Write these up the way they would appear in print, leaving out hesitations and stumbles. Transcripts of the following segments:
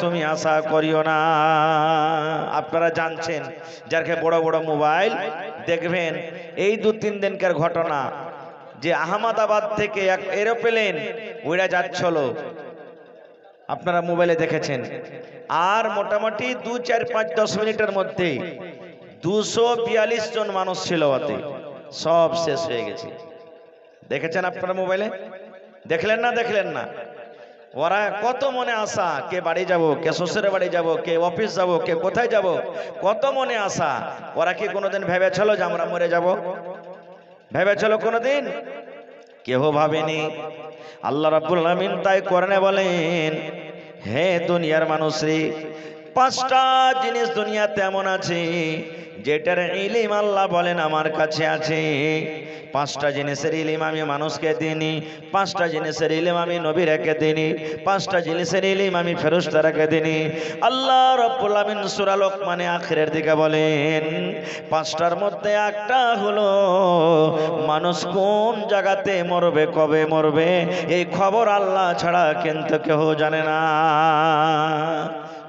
তুমি আশা করিও না। আপনারা জানছেন যারকে বড় বড় মোবাইল দেখবেন, এই 2-3 দিনকার ঘটনা যে আহমেদাবাদ থেকে এক এরোপ্লেন উড়ে যাচ্ছিল, আপনারা মোবাইলে দেখেছেন। আর মোটামুটি 2, 4, 5, 10 মিনিটের মধ্যে 242 জন মানুষ ছিল, ওতে সব শেষ হয়ে গেছে। দেখেছেন আপনারা মোবাইলে? দেখলেন না? দেখলেন না? ওরা কত মনে আশা, কে বাড়ি যাব, কে শ্বশুরের বাড়ি যাব, কে অফিস যাব, কে কোথায় যাব, কত মনে আশা। ওরা কি কোনোদিন ভেবেছিল যে আমরা মরে যাব? ভেবেছিল কোনোদিন? কেউ ভাবেনি। আল্লাহ রাব্বুল আলামিন তাই কোরআনে বলেন, হে দুনিয়ার মানুষরে, 5টা জিনিস দুনিয়াতে এমন আছে যেটার ইলম আল্লাহ বলেন আমার কাছে আছে। 5টা জিনিসের ইলম আমি মানুষকে দিইনি, 5টা জিনিসের ইলম আমি নবীকে দিইনি, 5টা জিনিসের ইলম আমি ফেরেশতাদেরকে দিইনি। আল্লাহ রাব্বুল আলামিন সূরা লোকমানে আখিরের দিকে বলেন, 5টার মধ্যে একটা হলো মানুষ কোন জায়গাতে মরবে, কবে মরবে, এই খবর আল্লাহ ছাড়া কিন্তু কেউ জানে না।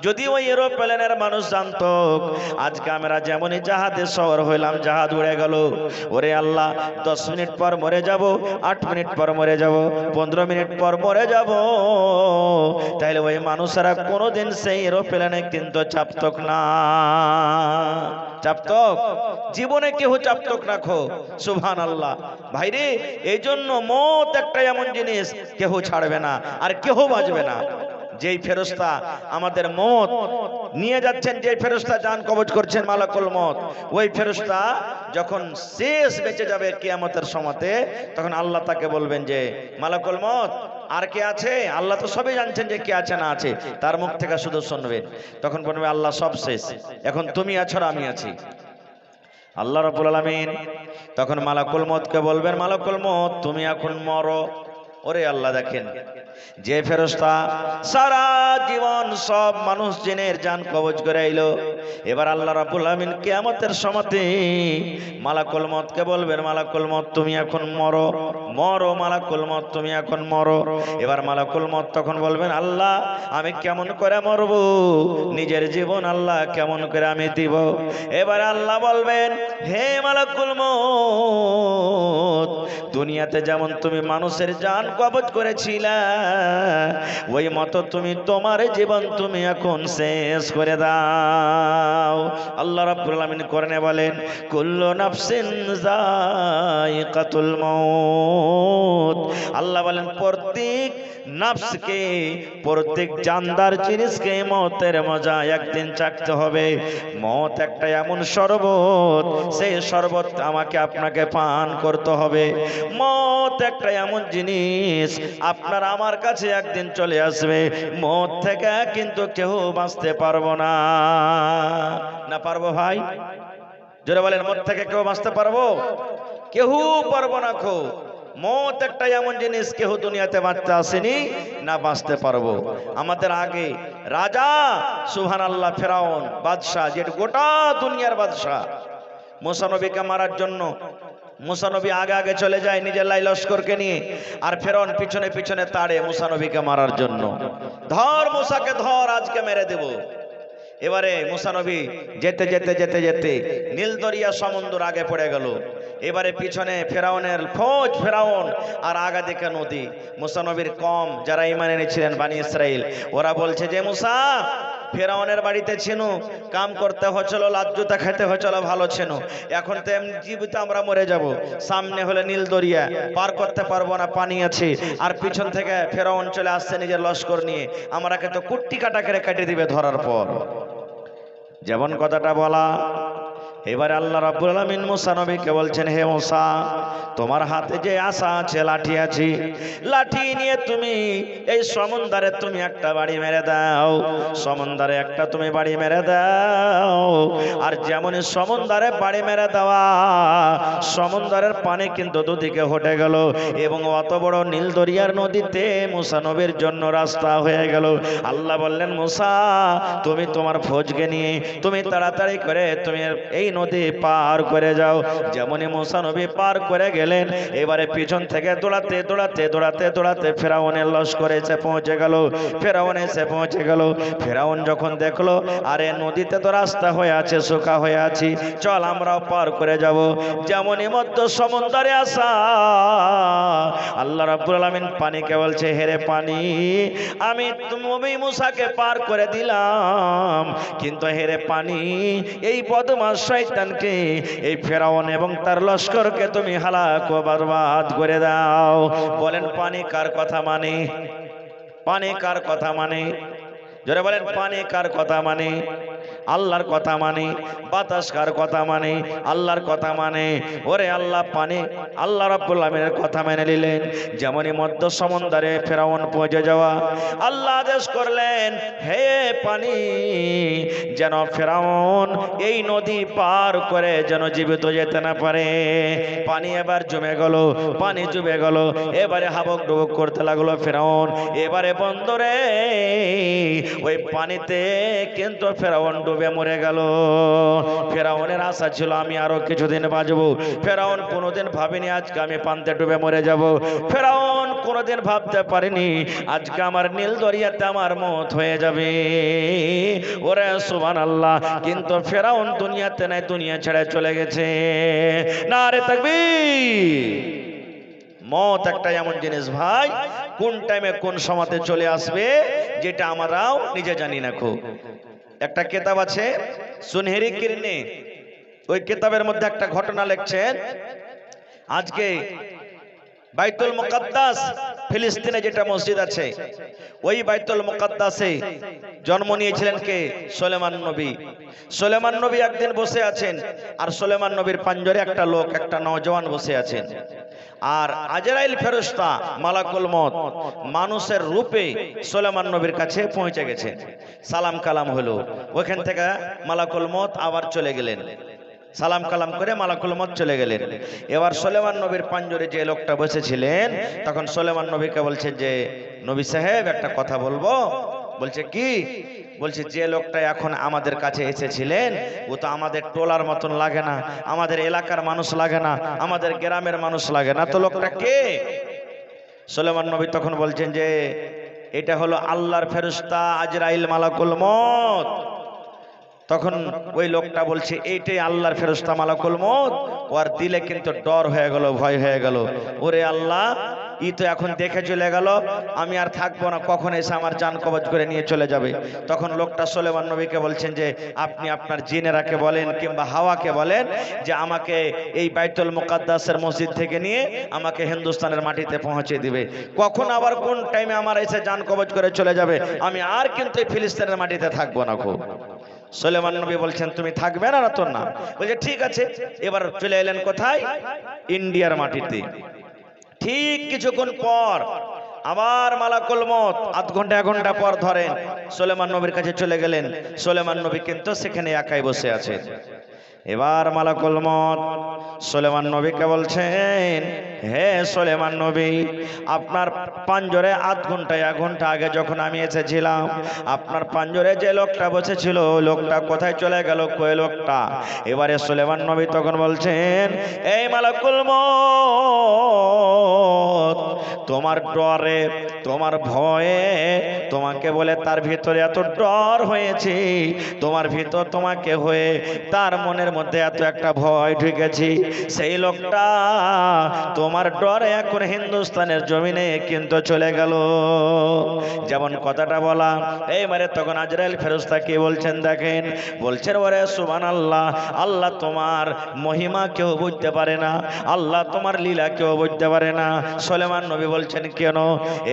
যদি ওই এরোপ্লেনের মানুষ জানতো, আজকে আমরা যেমনই জাহাজে সওয়ার হইলাম, জাহাজ উড়ে গেল, ওরে আল্লাহ 10 মিনিট পর মরে যাব, 8 মিনিট পর মরে যাব, 15 মিনিট পর মরে যাব, তাইলে ওই মানুষেরা কোনোদিন সেই এরোপ্লেনে কিন্তু চাপতক না। চাপতক? জীবনে কেউ চাপতক রাখো। সুবহানাল্লাহ। ভাইরে, এই জন্য মত একটা এমন জিনিস কেউ ছাড়বে না, আর কেউ বাঁচবে না। যেই ফেরেশতা আমাদের মত নিয়ে যাচ্ছেন, যে ফেরেশতা জান কবজ করছেন, মালাকুল মত, ওই ফেরেশতা যখন শেষ বেঁচে যাবে কিয়ামতের সময়তে, তখন আল্লাহ তাকে বলবেন যে মালাকুল মত আর কে আছে? আল্লাহ তো সবই জানছেন যে কে আছে না আছে, তার মুখ থেকে শুধু শুনবেন। তখন বলবে আল্লাহ সব শেষ, এখন তুমি আছো আর আমি আছি। আল্লাহ রাব্বুল আলামিন তখন মালাকুল মতকে বলবেন, মালাকুল মত তুমি এখন মরো। ওরে আল্লাহ, দেখেন যে ফেরেশতা সারা জীবন সব মানুষ জিনের জান কবজ করে আইলো, এবার আল্লাহ রাব্বুল আলামিন কিয়ামতের সময়তে মালাকুল মতকে বলবেন, মালাকুল মত তুমি এখন মরো, মরো মালাকুল মত তুমি এখন মরো। এবার মালাকুল মত তখন বলবেন, আল্লাহ আমি কেমন করে মরবো, নিজের জীবন আল্লাহ কেমন করে আমি দিব। এবার আল্লাহ বলবেন, হে মালাকুল মত, দুনিয়াতে যেমন তুমি মানুষের জান কবজ করেছিলা, ওই মতো তুমি তোমার জীবন তুমি এখন শেষ করে দাও। আল্লাহ রাব্বুল আলামিন কোরআনে বলেন, কুল্লু নাফসিন যায়িকাতুল মাউত। আল্লাহ বলেন প্রত্যেক নফসকে, প্রত্যেক জানদার জিনিসকে মওতের মজা একদিন চাকতে হবে। মওত একটা এমন শরবত, সেই শরবত আমাকে আপনাকে পান করতে হবে। মওত একটা এমন জিনিস, আপনার আমার কাছে একদিন চলে আসবে, মওত থেকে কিন্তু কেউ বাঁচতে পারবো না। না পারবো ভাই? জোরে বলেন, মওত থেকে কেউ বাঁচতে পারবো? কেউ পারবো না। মওত একটা এমন জিনিস, কেউ দুনিয়াতে বাঁচতে আসেনি, না বাঁচতে পারবো। আমাদের আগে রাজা, সুবহানাল্লাহ, ফেরাউন বাদশাহ, যে গোটা দুনিয়ার বাদশাহ, মুসা নবীকে মারার জন্য মুসা নবী আগে আগে চলে যায় নিজের লাই লস্করকে নিয়ে, আর ফেরাউন পিছনে পিছনে তাড়ে মুসা নবীকে মারার জন্য। ধর মুসাকে ধর, আজকে মেরে দেব। এবারে মুসা নবী যেতে যেতে যেতে যেতে নীল দরিয়া সমুদ্র আগে পড়ে গেল। এবারে পিছনে ফেরাউনের ফৌজ, ফেরাউন, আর আগা দিকে নদী। মুসা নবীর কম যারা ঈমান এনেছিলেন বানি ইসরাইল, ওরা বলছে যে মুসা, ফেরাউনের বাড়িতে ছিল, কাম করতে হচ্ছিল, লাজ্জুতা খেতে হচ্ছিল, ভালো ছিল, এখন তো এমনি জীবিত আমরা মরে যাব। সামনে হলে নীল দরিয়া, পার করতে পারবো না, পানি আছে, আর পিছন থেকে ফেরাউন চলে আসছে নিজের লস্কর নিয়ে, আমাকে তো কুট্টি কাটা করে কেটে দিবে ধরার পর। যেমন কথাটা বলা। এবারে আল্লাহ রাব্বুল আলামিন মুসা নবীকে বলছেন, হে মুসা, তোমার হাতে যে আশা আছে, লাঠি আছে, লাঠি নিয়ে তুমি এই সমুদ্রে তুমি একটা বাড়ি মেরে দাও, সমুদ্রে একটা তুমি বাড়ি মেরে দাও। আর যেমন সমুদ্রে বাড়ি মেরে দেওয়া, সমুদ্রের পানি কিন্তু দুদিকে হটে গেল, এবং অত বড় নীল দরিয়ার নদীতে মুসা নবীর জন্য রাস্তা হয়ে গেল। আল্লাহ বললেন, মুসা তুমি তোমার ফৌজকে নিয়ে তুমি তাড়াতাড়ি করে তুমি এই নদী পার করে যাও। যেমনই মুসা নবী পার করে গেলেন, এবারে পিছন থেকে দৌড়াতে দৌড়াতে দৌড়াতে দৌড়াতে ফেরাউনের লস্করে এসে পৌঁছে গেল। ফেরাউন এসে পৌঁছে গেল। ফেরাউন যখন দেখলো আরে নদীতে তো রাস্তা হয়ে আছে, শুকা হয়ে আছি, চল আমরাও পার করে যাব। যেমনই মধ্য সমুদ্রে আসা, আল্লাহ রাব্বুল আলামিন পানিকে বলছে, হেরে পানি, আমি তুমি মুসাকে পার করে দিলাম, কিন্তু হেরে পানি, এই বদমাশ শয়তানকে, এই ফেরাউন এবং তার লস্করকে তুমি হালাক ও বরবাদ করে দাও। বলেন পানি কার কথা মানে? পানি কার কথা মানে? জোরে বলেন পানি কার কথা মানে? আল্লাহর কথা মানে। বাতাস কার কথা মানে? আল্লাহর কথা মানে। ওরে আল্লাহ পানি আল্লাহ রাব্বুল আলামিনের কথা মেনে নিলেন। যেমনই মধ্য সমুদ্রে ফেরাউন পৌঁছে যাওয়া, আল্লাহ আদেশ করলেন, হে পানি, যেন ফেরাউন এই নদী পার করে যেন জীবিত যেতে না পারে। পানি এবার জমে গেল, পানি জমে গেল, এবারে হাবক ডুবক করতে লাগলো ফেরাউন। এবারে বন্দরে ওই পানিতে কিন্তু ফেরাউন ডুবে মরে গেল। ফেরাউনের আশা ছিল আমি আরো কিছুদিন বাঁচবো। ফেরাউন কোনোদিন ভাবেনি আজকে আমি পানিতে ডুবে মরে যাব। ফেরাউন কোনোদিন ভাবতে পারেনি আজকে আমার নীল দরিয়াতে আমার মত হয়ে যাবে। ওরে সুবহানাল্লাহ। কিন্তু ফেরাউন দুনিয়াতে নাই, দুনিয়া ছেড়ে চলে গেছে। নারে তাকবীর। মত একটা এমন জিনিস ভাই, কোন টাইমে কোন সময়তে চলে আসবে যেটা আমরাও নিজে জানি না। খুব একটা কিতাব আছে সুনহেরি কিরনে, ওই কিতাবের মধ্যে একটা ঘটনা লিখছেন। আজকে বাইতুল মুকাদ্দাস ফিলিস্তিনে যেটা মসজিদ আছে, ওই বাইতুল মুকাদ্দাসে জন্ম নিয়েছিলেন কে? সুলেমান নবী। সুলেমান নবী একদিন বসে আছেন, আর সুলেমান নবীর পাঞ্জরে একটা লোক, একটা নওজওয়ান বসে আছেন। আর আজরাইল ফেরেশতা মালাকুল মউত মানুষের রূপে সুলেমান নবীর কাছে পৌঁছে গেছে। সালাম কালাম হলো, ওখান থেকে মালাকুল মউত আবার চলে গেলেন। সালাম কালাম করে মালাকুল মউত চলে গেলেন। এবার সুলেমান নবীর পাঞ্জরে যে লোকটা বসেছিলেন, তখন সুলেমান নবীকে বলছে যে নবী সাহেব একটা কথা বলবো। বলছে কি? বলছে যে লোকটা এখন আমাদের কাছে এসেছিলেন, ও তো আমাদের টোলার মতন লাগে না, আমাদের এলাকার মানুষ লাগে না, আমাদের গ্রামের মানুষ লাগে না, তো লোকটা কে? সুলেমান নবী তখন বলছেন যে এটা হলো আল্লাহর ফেরেশতা আজরাইল মালাকুল মউত। তখন ওই লোকটা বলছে এইটাই আল্লাহর ফেরেশতা মালাকুল মউত। ওর দিলে কিন্তু ডর হয়ে গেল, ভয় হয়ে গেল। ওরে আল্লাহ, ই তো এখন দেখে চলে গেল, আমি আর থাকবো না, কখন এসে আমার জান কবজ করে নিয়ে চলে যাবে। তখন লোকটা সুলেমান নবীকে বলছেন যে আপনি আপনার জিনেরাকে বলেন কিংবা হাওয়াকে বলেন যে আমাকে এই বাইতুল মুকাদ্দাসের মসজিদ থেকে নিয়ে আমাকে হিন্দুস্তানের মাটিতে পৌঁছে দিবে। কখন আবার কোন টাইমে আমার এসে জান কবজ করে চলে যাবে, আমি আর কিন্তু এই ফিলিস্তিনের মাটিতে থাকবো না। খুব সুলেমান নবী বলছেন তুমি থাকবে না? তো না। বলছে ঠিক আছে। এবার চলে এলেন কোথায়? ইন্ডিয়ার মাটিতে। ঠিক কিছুক্ষণ পর আবার মালাকুল মউত আধ ঘন্টা এক ঘন্টা পর ধরেন সুলেমান নবীর কাছে চলে গেলেন। সুলেমান নবী কিন্তু সেখানে একাই বসে আছেন। এবার মালাকুল মউত সুলেমান নবীকে বলছেন, হে সুলেমান নবী, আপনার পাঞ্জরে আধ ঘন্টা এক ঘন্টা আগে যখন আমি এসেছিলাম, আপনার পাঞ্জরে যে লোকটা বসেছিল লোকটা কোথায় চলে গেল? কই লোকটা? এবারে সুলেমান নবী তখন বলছেন, এই মালাকুল মউত, তোমার ডরে, তোমার ভয়ে তোমাকে বলে তার ভিতরে এত ডর হয়েছে, তোমার ভিতর তোমাকে হয়ে তার মনের মধ্যে এত একটা ভয় ঢুকেছি, সেই লোকটা তোমার ডরে এখন হিন্দুস্তানের জমিনে কিন্তু চলে গেল। যেমন কথাটা বলা, এইবারে তখন আজরাইল ফেরেশতা কি বলছেন দেখেন, বলছেন ওরে সুবহানাল্লাহ, আল্লাহ তোমার মহিমা কেউ বুঝতে পারে না, আল্লাহ তোমার লীলা কেউ বুঝতে পারে না। সুলেমান নবী বলছেন কেন?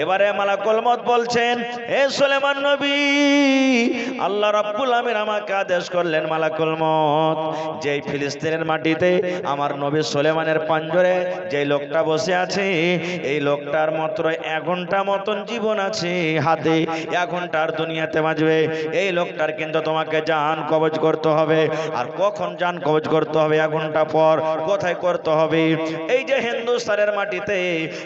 এবারে মালাকুল মউত বলছেন, হে সুলেমান নবী, আল্লাহ রাব্বুল আমিন আমাকে আদেশ করলেন মালাকুল মউত, যেই ফিলিস্তিনের মাটিতে আমার নবী সুলেমানের পাঞ্জরে যে লোকটা বসে আছে, এই লোকটার মাত্র এক ঘন্টা মতন জীবন আছে হাতে, এক ঘন্টার দুনিয়াতে বাঁচবে। এই লোকটার কিন্তু তোমাকে জান কবজ করতে হবে। আর কখন জান কবজ করতে হবে? এক ঘন্টা পর। কোথায় করতে হবে? এই যে হিন্দুস্তানের মাটিতে,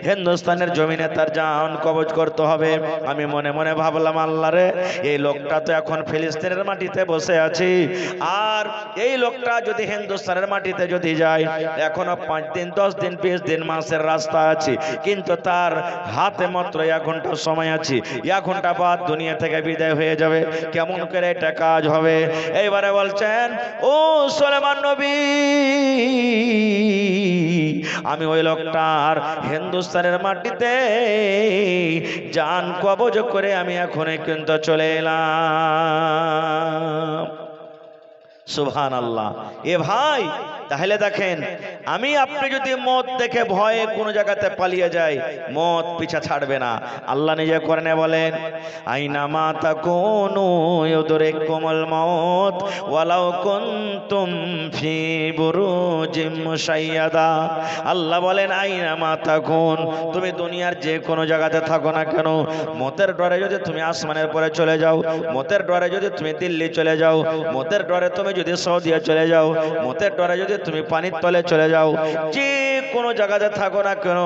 হিন্দুস্তানের জমিনে তার জান কবজ করতে হবে। আমি মনে মনে ভাবলাম, আল্লাহ রে, এই লোকটা তো এখন ফিলিস্তিনের মাটিতে বসে আছে, আর এই লোকটা যদি হিন্দুস্তানের মাটিতে যদি যায়, এখনো 5 দিন 10 দিন 20 দিন মাসের রাস্তা আছে, কিন্তু তার হাতে মাত্র 1 ঘন্টা সময় আছে। 1 ঘন্টা বাদ দুনিয়া থেকে বিদায় হয়ে যাবে। কেমন করে এটা কাজ হবে? এইবারে বলছেন, ও সুলাইমান নবী, আমি ওই লোকটার হিন্দুস্তানের মাটিতে জান কবজ করে আমি এখনই কিন্তু চলে এলাম। সুবহানাল্লাহ। এ ভাই, তাহলে দেখেন, আমি আপনি যদি মত দেখে ভয়ে কোন জায়গাতে পালিয়ে যাই, মত পিছা ছাড়বে না। আল্লাহ নিজে কোরআনে বলেন, আইনা মা তাকুনু ইউদরিকুমুল মাউত ওয়ালাউ কুনতুম ফি বুরুজিম মুশাইয়াদা। আল্লাহ বলেন, আইনা মা তাকুন, তুমি দুনিয়ার যে কোনো জায়গাতে থাকো না কেন, মতের ডরে যদি তুমি আসমানের পরে চলে যাও, মতের ডরে যদি তুমি দিল্লি চলে যাও, মতের ডরে তুমি যদি সৌদিয়া চলে যাও, মতের ডরে যদি তুমি পানির তলে চলে যাও, যে কোনো জায়গাতে থাকো না কেন,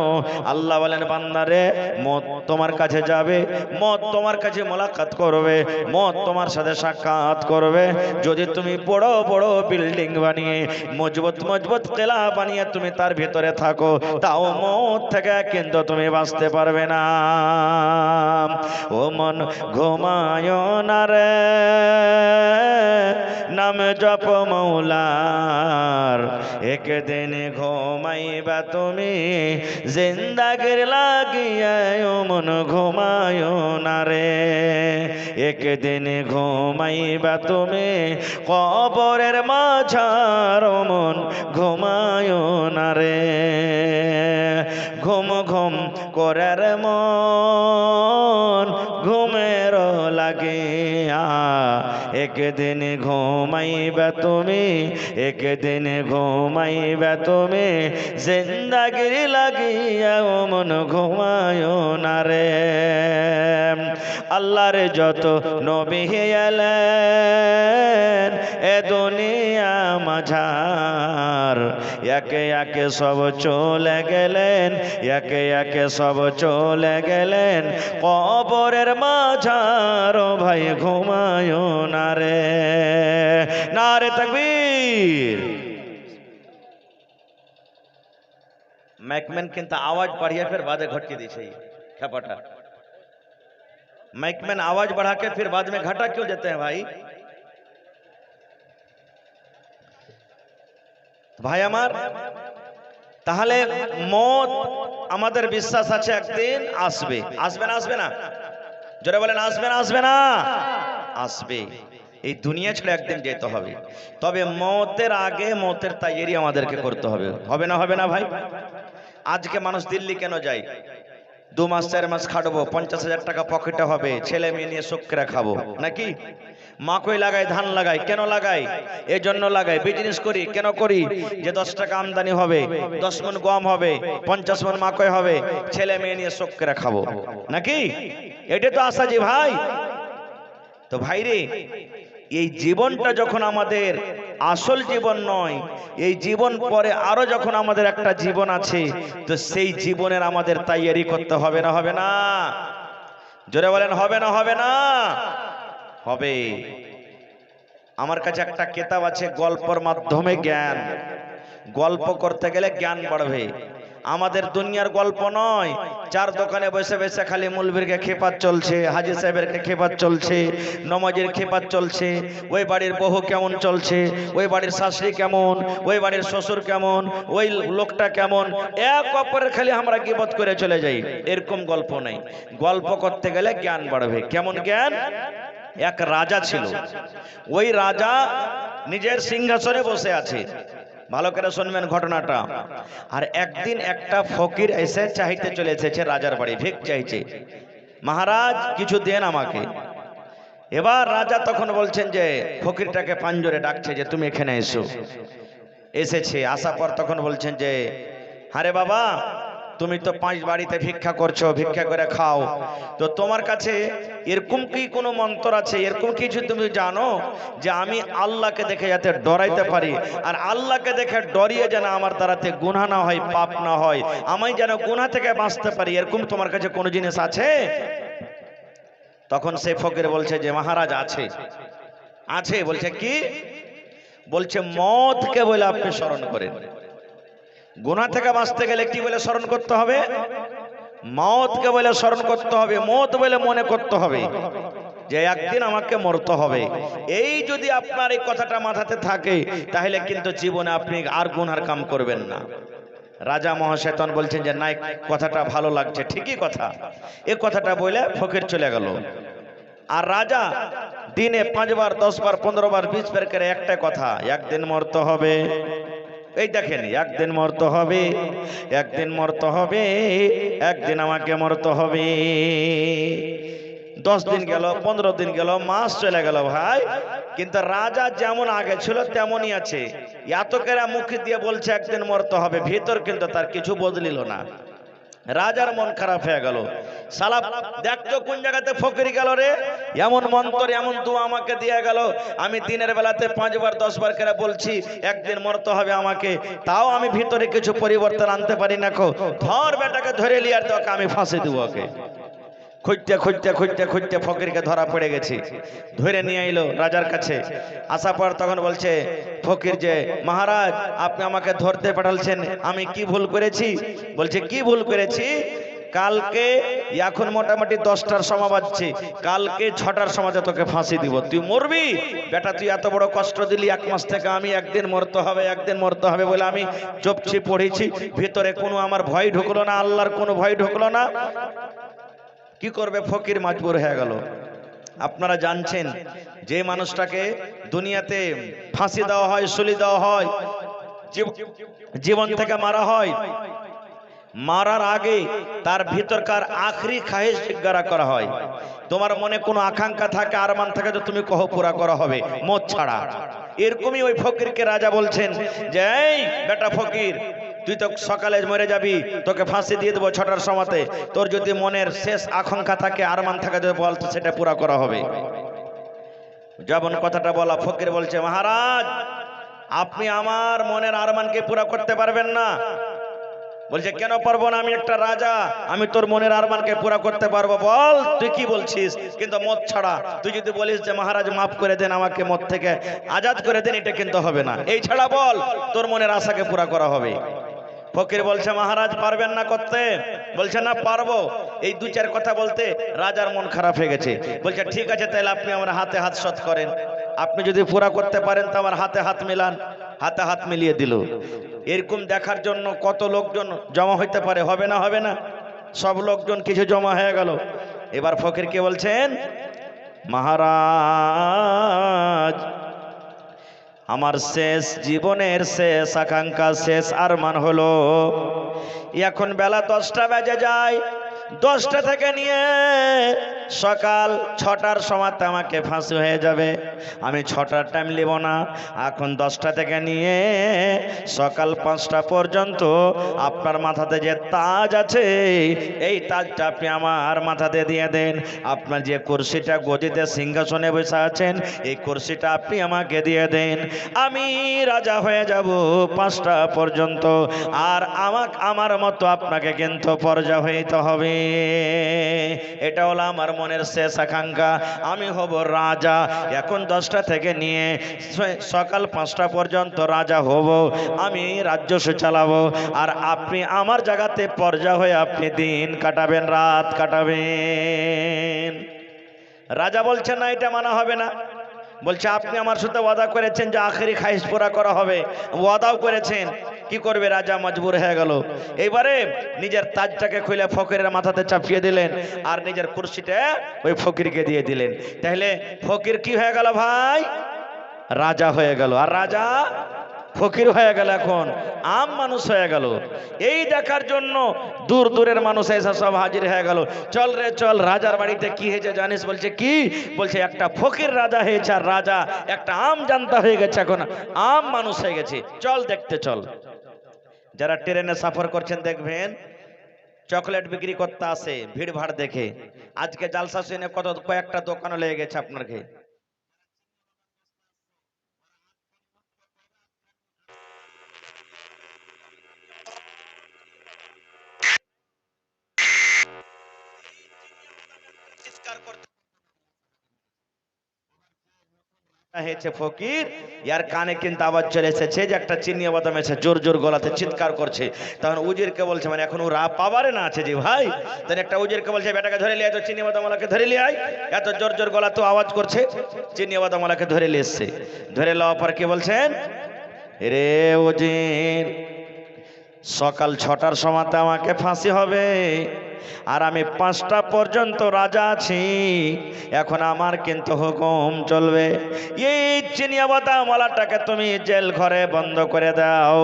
আল্লাহ বলেন, বান্দারে, মত তোমার কাছে যাবে, মত তোমার কাছে মোলাকাত করবে, মত তোমার সাথে সাক্ষাৎ করবে। যদি তুমি বড় বড় বিল্ডিং বানিয়ে মজবুত মজবুত কিলা বানিয়ে তুমি তার ভিতরে থাকো, তাও মত থেকে কিন্তু তুমি বাঁচতে পারবে না। ও মন ঘুমায় না রে, নাম জপ মৌলার, একদিন ঘুমাইবা তুমি জিন্দাগির লাগিয়া। ও মন ঘুমায় না রে, একদিন ঘুমাইবা তুমি কবরের মাঝার। ও মন ঘুমায় না রে, ঘুম ঘুম করার মন ঘুমের লাগিয়া। একদিন ঘুমাইবা তুমি, একদিন ঘুমাইবা তুমি জিন্দাগির লাগিয়া। ও মন ঘুমায় না রে। আল্লাহর যত নবী এলেন এ দুনিয়া মাঝার, একে একে সব চলে গেলেন, একে একে সব চলে গেলেন কবরের মাঝার। ও ভাই ঘুমায় না রে। নারে তাকবীর। मैकमैन কিন্তু आवाज बढ़िया फिर बाद में घट के दी चाहिए खपाटा। मैकमैन आवाज बढ़ा के फिर बाद में घटा क्यों देते हैं भाई? ভাই আমার, তাহলে মত আমাদের বিশ্বাস আছে একদিন আসবে। আসবে না? আসবে না? জোরে বলেন, আসবে না? আসবে না? আসবে। এই দুনিয়া ছেড়ে একদিন যেতে হবে। তবে মতের আগে মতের তৈরি আমাদেরকে করতে হবে। হবে না? হবে না ভাই? আজকে মানুষ দিল্লি কেন যায়? 2 মাস 4 মাস খাটবো, 50,000 টাকা পকেটে হবে, ছেলে মেয়ে নিয়ে সুখ করে খাবো নাকি? মাকই লাগাই, ধান লাগাই, কেন লাগাই? এই জন্য লাগাই, বিজনেস করি কেন করি? যে 10 টাকা আমদানি হবে, 10 মণ গম হবে, 50 মণ মাকই হবে, ছেলে মেয়ে নিয়ে সুখ করে খাবো নাকি? এটা তো আশা জি ভাই। তো ভাইরে, এই জীবনটা যখন আমাদের আসল জীবন নয়, এই জীবন পরে আরো যখন আমাদের একটা জীবন আছে, তো সেই জীবনের আমাদের তৈরি করতে হবে না? হবে না? জোরে বলেন, হবে না? হবে না? হবে। আমার কাছে একটা কিতাব আছে, গল্পের মাধ্যমে জ্ঞান। গল্প করতে গেলে জ্ঞান বাড়বে। আমাদের দুনিয়ার গল্প নয়, 4 দোকানে বসে বসে খালি মুলবিরকে খেপাত চলছে, হাজি সাহেবের খেপাত চলছে, নমাজের খেপাত চলছে, ওই বাড়ির বহু কেমন চলছে, ওই বাড়ির শাশুড়ি কেমন, ওই বাড়ির শ্বশুর কেমন, ওই লোকটা কেমন, এক অপরের খালি আমরা গীবত করে চলে যাই। এরকম গল্প নেই। গল্প করতে গেলে জ্ঞান বাড়বে। কেমন জ্ঞান? এক রাজা ছিল, ওই রাজা নিজের সিংহাসনে বসে আছে। ভালো করে শুনবেন ঘটনাটা। আর একদিন একটা ফকির এসে চাইতে চলে এসেছে রাজার বাড়ি, ভিক চাইছে, মহারাজ কিছু দেন আমাকে। এবার রাজা তখন বলছেন যে, ফকিরটাকে পাঞ্জরে ডাকছে যে তুমি এখানে এসো। এসেছে, আসার পর তখন বলছেন যে, আরে বাবা, তুমি তো 5 বাড়িতে ভিক্ষা করছো, ভিক্ষা করে খাও, তো তোমার কাছে এরকম কি কোনো মন্ত্র আছে, এরকম কিছু তুমি জানো যে আমি আল্লাহকে দেখে যাতে ডরাইতে পারি, আর আল্লাহকে দেখে ডরিয়ে যেন আমার দ্বারাতে গুনাহ না হয়, পাপ না হয়, আমি যেন গুনাহ থেকে বাঁচতে পারি, এরকম তোমার কাছে কোনো জিনিস আছে? তখন সেই ফকির বলছে যে মহারাজ আছে। আছে বলছে কি? বলছে মওতকে বলে আপনি স্মরণ করেন। গুনাহ থেকে বাঁচতে গেলে কি বলে স্মরণ করতে হবে? মওতকে বলে স্মরণ করতে হবে, মওত বলে মনে করতে হবে যে একদিন আমাকে মরতে হবে। এই যদি আপনার এই কথাটা মাথাতে থাকে তাহলে কিন্তু জীবনে আপনি আর গুনার কাম করবেন না। রাজা মহাশয়তান বলছেন যে নাই, কথাটা ভালো লাগছে, ঠিকই কথা। এই কথাটা বলে ফকির চলে গেল। আর রাজা দিনে 5 বার 10 বার 15 বার 20 বার করে একটা কথা, একদিন মরতে হবে। এই দেখেন, একদিন মরতে হবে, একদিন মরতে হবে, একদিন আমাকে মরতে হবে। 10 দিন গেল, 15 দিন গেল, মাস চলে গেল ভাই, কিন্তু রাজা যেমন আগে ছিল তেমনই আছে। এত করে মুখ দিয়ে বলছে একদিন মরতে হবে, ভিতর কিন্তু তার কিছু বদলিল না। রাজার মন খারাপ হয়ে গেল। সালা দেখতো কোন জায়গাতে ফকির গেল রে, এমন মন্ত্র এমন দোয়া আমাকে দিয়ে গেল, আমি দিনের বেলাতে 5 বার 10 বার করে বলছি একদিন মরতে হবে আমাকে, তাও আমি ভিতরে কিছু পরিবর্তন আনতে পারি না। ধর বেটাকে ধরে লিয়ার তোকে আমি ফাঁসি দেবো। ওকে খুঁজতে খুঁজতে খুঁজতে খুঁজতে ফকিরকে ধরা পড়ে গেছি, ধরে নিয়ে এলো রাজার কাছে। আসার পর তখন বলছে ফকির যে মহারাজ আপনি আমাকে ধরতে পাঠালছেন, আমি কি ভুল করেছি? বলছে কি ভুল করেছি? কালকে এখন মোটামুটি 10টার সময় বাজছে, কালকে 6টার সময় তোকে ফাঁসি দিব, তুই মরবি। বেটা তুই এত বড় কষ্ট দিলি 1 মাস থেকে, আমি একদিন মরতে হবে একদিন মরতে হবে বলে আমি চুপছি পড়েছি, ভিতরে কোনো আমার ভয় ঢুকলো না, আল্লাহর কোনো ভয় ঢুকলো না। কি করবে? ফকির মজবুর হয়ে গেল। আপনারা জানছেন যে মানুষটাকে দুনিয়াতে ফাঁসি দেওয়া হয়, সুলি দেওয়া হয়, জীবন থেকে মারা হয়, মারার আগে তার ভিতরকার আখরি খাহেশ জিজ্ঞাসা করা হয়। তোমার মনে কোনো আকাঙ্ক্ষা থাকে, আরমান থাকে, তো তুমি কহ পুরা করা হবে মত ছাড়া। এরকমই ওই ফকিরকে রাজা বলছেন যে এই বেটা ফকির, তুই তো সকালে মরে যাবি, তোকে ফাঁসি দিয়ে দেবো 6টার সময়তে, তোর যদি মনের শেষ আকাঙ্ক্ষা থাকে, আরমান থাকে, যদি বল, সেটা পুরা করা হবে। যেমন কথাটা বলা, ফকির বলছে মহারাজ আপনি আমার মনের আরমানকে পুরা করতে পারবেন না। বলছে কেন পারবো না? আমি একটা রাজা, আমি তোর মনের আরমানকে পুরা করতে পারবো। বল তুই কি বলছিস? কিন্তু মদ ছাড়া। তুই যদি বলিস যে মহারাজ মাফ করে দেন, আমাকে মদ থেকে আজাদ করে দেন, এটা কিন্তু হবে না। এই ছাড়া বল, তোর মনের আশাকে পুরা করা হবে। ফকির বলছে মহারাজ পারবেন না করতে? বলছে না পারবো। এই 2-4 কথা বলতে রাজার মন খারাপ হয়ে গেছে। বলছে ঠিক আছে, তাহলে আপনি আমার হাতে হাত শত করেন, আপনি যদি পুরা করতে পারেন তো আমার হাতে হাত মিলান। হাতে হাত মিলিয়ে দিল। এরকম দেখার জন্য কত লোকজন জমা হইতে পারে, হবে না? হবে না? সব লোকজন কিছু জমা হয়ে গেল। এবার ফকির কে বলছেন মহারাজ আমার শেষ জীবনের শেষ আকাঙ্ক্ষা, শেষ আরমান হলো, এখন বেলা 10টা বেজে যায়, 10টা থেকে নিয়ে সকাল 6টার সময় আমাকে ফাঁসি হয়ে যাবে। আমি 6টার টাইম নেব না, এখন 10টা থেকে নিয়ে সকাল 5টা পর্যন্ত আপনার মাথাতে যে তাজ আছে, এই তাজটা আপনি আমার মাথাতে দিয়ে দেন। আপনার যে কুরসিটা গদিতে সিংহাসনে বসে আছেন, এই কুরসিটা আপনি আমাকে দিয়ে দেন। আমি রাজা হয়ে যাব 5টা পর্যন্ত, আর আমার মতো আপনাকে কিন্তু পর্যা হইতে হবে। এটা হলো আমার মনের শেষ আকাঙ্ক্ষা, আমি হব রাজা। এখন 10টা থেকে নিয়ে সকাল 5টা পর্যন্ত রাজা হব, আমি রাজ্য চালাবো, আর আপনি আমার জায়গাতে পর্যা হয়ে আপনি দিন কাটাবেন, রাত কাটাবেন। রাজা বলছেন না, এটা মানা হবে না। বলছে আপনি আমার সাথে ওয়াদা করেছেন যে আখেরি খাইশ পুরা করা হবে, ওয়াদাও করেছেন। কি করবে? রাজা মজবুর হয়ে গেল। এইবারে নিজের তাজটাকে খুলে ফকিরের মাথাতে চাপিয়ে দিলেন, আর নিজের কুরসিটা ওই ফকিরকে দিয়ে দিলেন। তাহলে ফকির কি হয়ে গেল ভাই? রাজা হয়ে গেল। আর রাজা ফকির হয়ে গেল, এখন আম মানুষ হয়ে গেল। এই দেখার জন্য দূর দূরের মানুষ এসে সব হাজির হয়ে গেল। চল রে চল, রাজার বাড়িতে কি হয়েছে জানিস? বলছে কি? বলছে একটা ফকির রাজা হয়েছে, আর রাজা একটা আম জানতা হয়ে গেছে, এখন আম মানুষ হয়ে গেছে, চল দেখতে চল। যারা ট্রেনে সফর করছেন দেখবেন চকলেট বিক্রি করতে আসে ভিড় ভাড় দেখে। আজকে জালসা শুনে কয়েকটা দোকানও লেগে গেছে আপনার ঘে। হয়েছে ফকির, ইয়ার কানে কিন্তু আওয়াজ চলে এসেছে যে একটা চিনি বাদাম এসে জোর জোর গলাতে চিৎকার করছে। তখন উজিরকে বলছে, মানে এখন ওরা পাবারে না আছে যে ভাই, তখন একটা উজিরকে বলছে বেটাকে ধরে লিয়ে, তো চিনি বাদামওয়ালাকে ধরে লিয়ে আয়, এত জোর জোর গলা তো আওয়াজ করছে। চিনি বাদামওয়ালাকে ধরে লিয়ে এসছে। ধরে লওয়ার পর কি বলছেন, রে উজির, সকাল 6টার সময়তে আমাকে ফাঁসি হবে, আর আমি 5টা পর্যন্ত রাজা আছি। এখন আমার কিন্তু হুকুম চলবে, এই চিনিয়া বাদামওয়ালাটাকে তুমি জেল ঘরে বন্ধ করে দাও।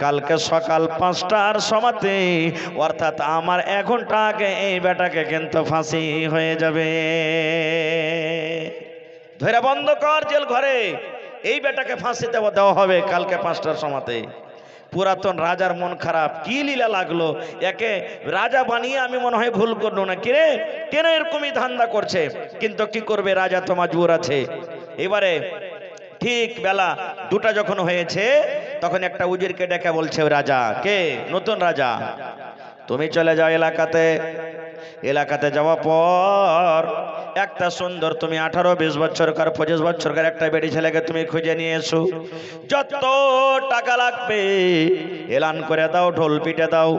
কালকে সকাল 5টার সময়তে, অর্থাৎ আমার 1 ঘন্টা আগে এই বেটাকে কিন্তু ফাঁসি হয়ে যাবে। ধরে বন্ধ কর জেল ঘরে, এই বেটাকে ফাঁসিতে দেওয়া হবে কালকে 5টার সময়তে। পুরাতন রাজার মন খারাপ, কি লীলা লাগলো, একে রাজা বানিয়ে আমি মনে হয় ভুল করলো না, কিরে কেন এরকমই ধান্দা করছে। কিন্তু কি করবে, রাজা তো মাজবুর আছে। এবারে ঠিক বেলা 2টা যখন হয়েছে, তখন একটা উজিরকে ডেকে বলছে, রাজা কে, নতুন রাজা, তুমি চলে যাও এলাকাতে যাওয়ার পর একটা সুন্দর, তুমি 18-20 বছরকার 25 বছরকার একটা বেটি ছেলেকে তুমি খুঁজে নিয়ে এসো। যত টাকা লাগবে এলান করে দাও, ঢোল পিটে দাও,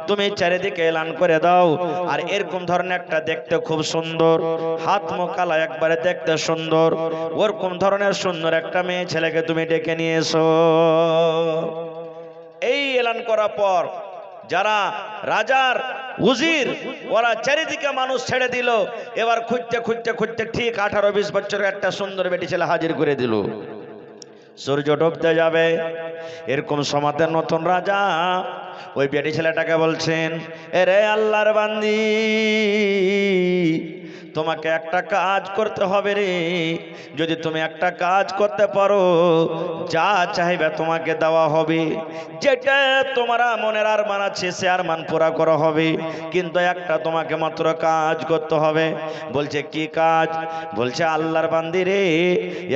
তুমি চারিদিকে এলান করে দাও। আর এরকম ধরনের একটা দেখতে খুব সুন্দর, হাত মোকালা একবারে দেখতে সুন্দর, ওরকম ধরনের সুন্দর একটা মেয়ে ছেলেকে তুমি ডেকে নিয়ে এসো। এই এলান করার পর যারা রাজার উজির, ওরা চারিদিকে মানুষ ছেড়ে দিল। এবার খুঁজতে খুঁজতে খুঁজতে ঠিক 18-20 বছরের একটা সুন্দর বেটি ছেলে হাজির করে দিল। সূর্য ডুবতে যাবে, এরকম সময়তে নতুন রাজা ওই বেটি ছেলেটাকে বলছেন, এরে আল্লাহর বান্দি, তোমাকে একটা কাজ করতে হবে রে। যদি তুমি একটা কাজ করতে পারো, যা চাইবে তোমাকে দেওয়া হবে। যেটা তোমার মনের আরমান আছে সে আরমান পুরা করা হবে, কিন্তু একটা তোমাকে মাত্র কাজ করতে হবে। বলছে কি কাজ? বলছে আল্লাহর বান্দি রে,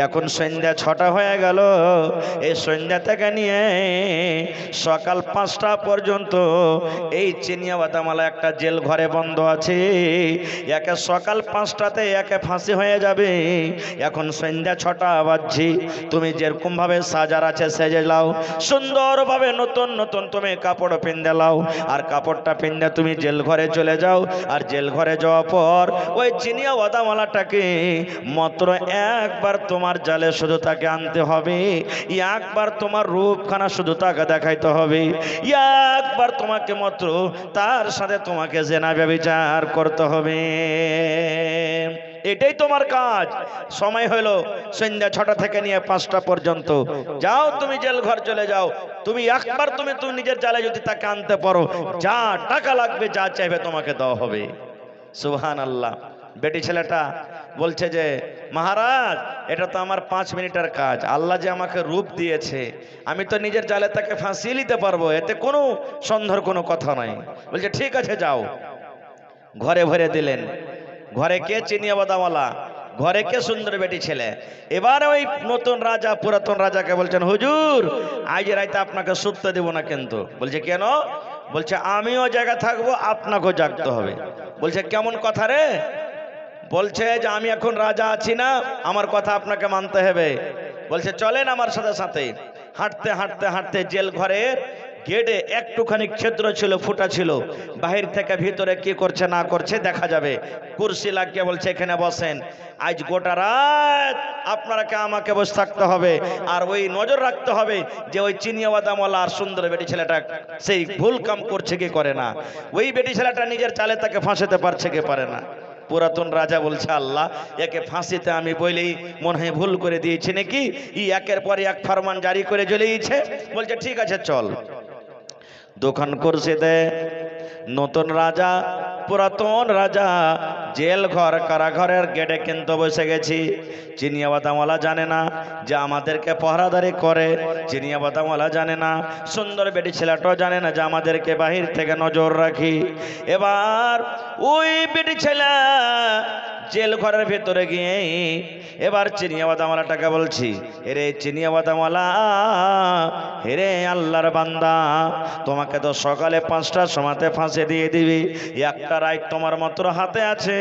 এখন সন্ধ্যা 6টা হয়ে গেল, এই সন্ধ্যা থেকে নিয়ে সকাল 5টা পর্যন্ত এই চিনিয়া বাদামওয়ালা একটা জেল ঘরে বন্ধ আছে। একে সকাল 5টাতে একে ফাঁসি হয়ে যাবে। এখন সন্ধ্যা 6টা বাজছে, তুমি যেরকম ভাবে সাজার আছে সেজে লাও, সুন্দরভাবে নতুন নতুন তুমি কাপড় পিন্দে লাও, আর কাপড়টা পিন্দে তুমি জেল ঘরে চলে যাও। আর জেল ঘরে যাওয়ার পর ওই চিনিয়া বাদামওয়ালাটাকে মাত্র একবার তোমার জালে শুধু তাকে আনতে হবে, একবার তোমার রূপখানা শুধু তাকে দেখাইতে হবে, একবার তোমাকে মাত্র তার সাথে তোমাকে জেনা ব্যভিচার করতে হবে। এটাই তোমার কাজ। সময় হলো সন্ধ্যা 6টা থেকে নিয়ে 5টা পর্যন্ত। যাও তুমি জেল ঘর চলে যাও, তুমি একবার তুমি নিজের জালে যদি তাকে আনতে পারো, যা টাকা লাগবে যা চাইবে তোমাকে দেওয়া হবে। সুবহানাল্লাহ। বেটি ছেলেটা বলছে যে মহারাজ, এটা তো আমার 5 মিনিটের কাজ, আল্লাহ যে আমাকে রূপ দিয়েছে, আমি তো নিজের জালে তাকে ফাঁসিয়ে নিতে পারবো, এতে কোনো সন্দেহের কোনো কথা নাই। বলছে ঠিক আছে যাও। ঘরে ভরে দিলেন। ঘরে কে? চিনিয়া বাদামওয়ালা। ঘরে কে? সুন্দর বেটি ছেলে। এবার ওই নতুন রাজা পুরাতন রাজাকে বলছেন, হুজুর আজ রাইতে আপনাকে শুতে দেব না। কিন্তু বলছে কেন? বলছে আমিও জায়গা থাকবো, আপনাকেও জাগতে হবে। বলছে কেমন কথা রে? বলছে যে আমি এখন রাজা আছি না, আমার কথা আপনাকে মানতে হবে। বলছে চলেন আমার সাথে সাথে। হাঁটতে হাঁটতে হাঁটতে জেল ঘরের গেটে একটুখানি ছিদ্র ছিল, ফুটা ছিল, বাহির থেকে ভিতরে কি করছে না করছে দেখা যাবে। কুরসি লাগিয়ে বলছে এখানে বসেন, আজ গোটা রাত আপনাকে আমাকে বসে থাকতে হবে, আর ওই নজর রাখতে হবে যে ওই চিনিয়া বাদামওয়ালা আর সুন্দর বেটি ছেলেটা সেই ভুল কাম করছে কি করে না, ওই বেটি ছেলেটা নিজের চালে তাকে ফাঁসাতে পারছে কি পারে না। পুরাতন রাজা বলছে আল্লাহ, একে ফাঁসিতে আমি বলেই মনে হয় ভুল করে দিয়েছি নাকি, একের পর এক ফরমান জারি করে চলেছে। বলছে ঠিক আছে চল। দোকান করছে দে। নতুন রাজা পুরাতন রাজা জেল ঘর কারাঘরের গেটে কিন্তু বসে গেছি। চিনিয়া বাদামওয়ালা জানে না যে আমাদেরকে পহরাদারি করে, চিনিয়া বাদামওয়ালা জানে না, সুন্দর বেটি ছেলেটাও জানে না যে আমাদেরকে বাহির থেকে নজর রাখি। এবার ওই বেটি ছেলে জেল ঘরের ভেতরে গিয়ে এবার চিনিয়া বাদামওয়ালাটাকে বলছি, এরে চিনিয়া বাদামওয়ালা, হেরে আল্লাহর বান্দা, তোমাকে তো সকালে 5টার সময়তে ফাঁসি দিয়ে দিবি, একটা রাত তোমার মাত্র হাতে আছে,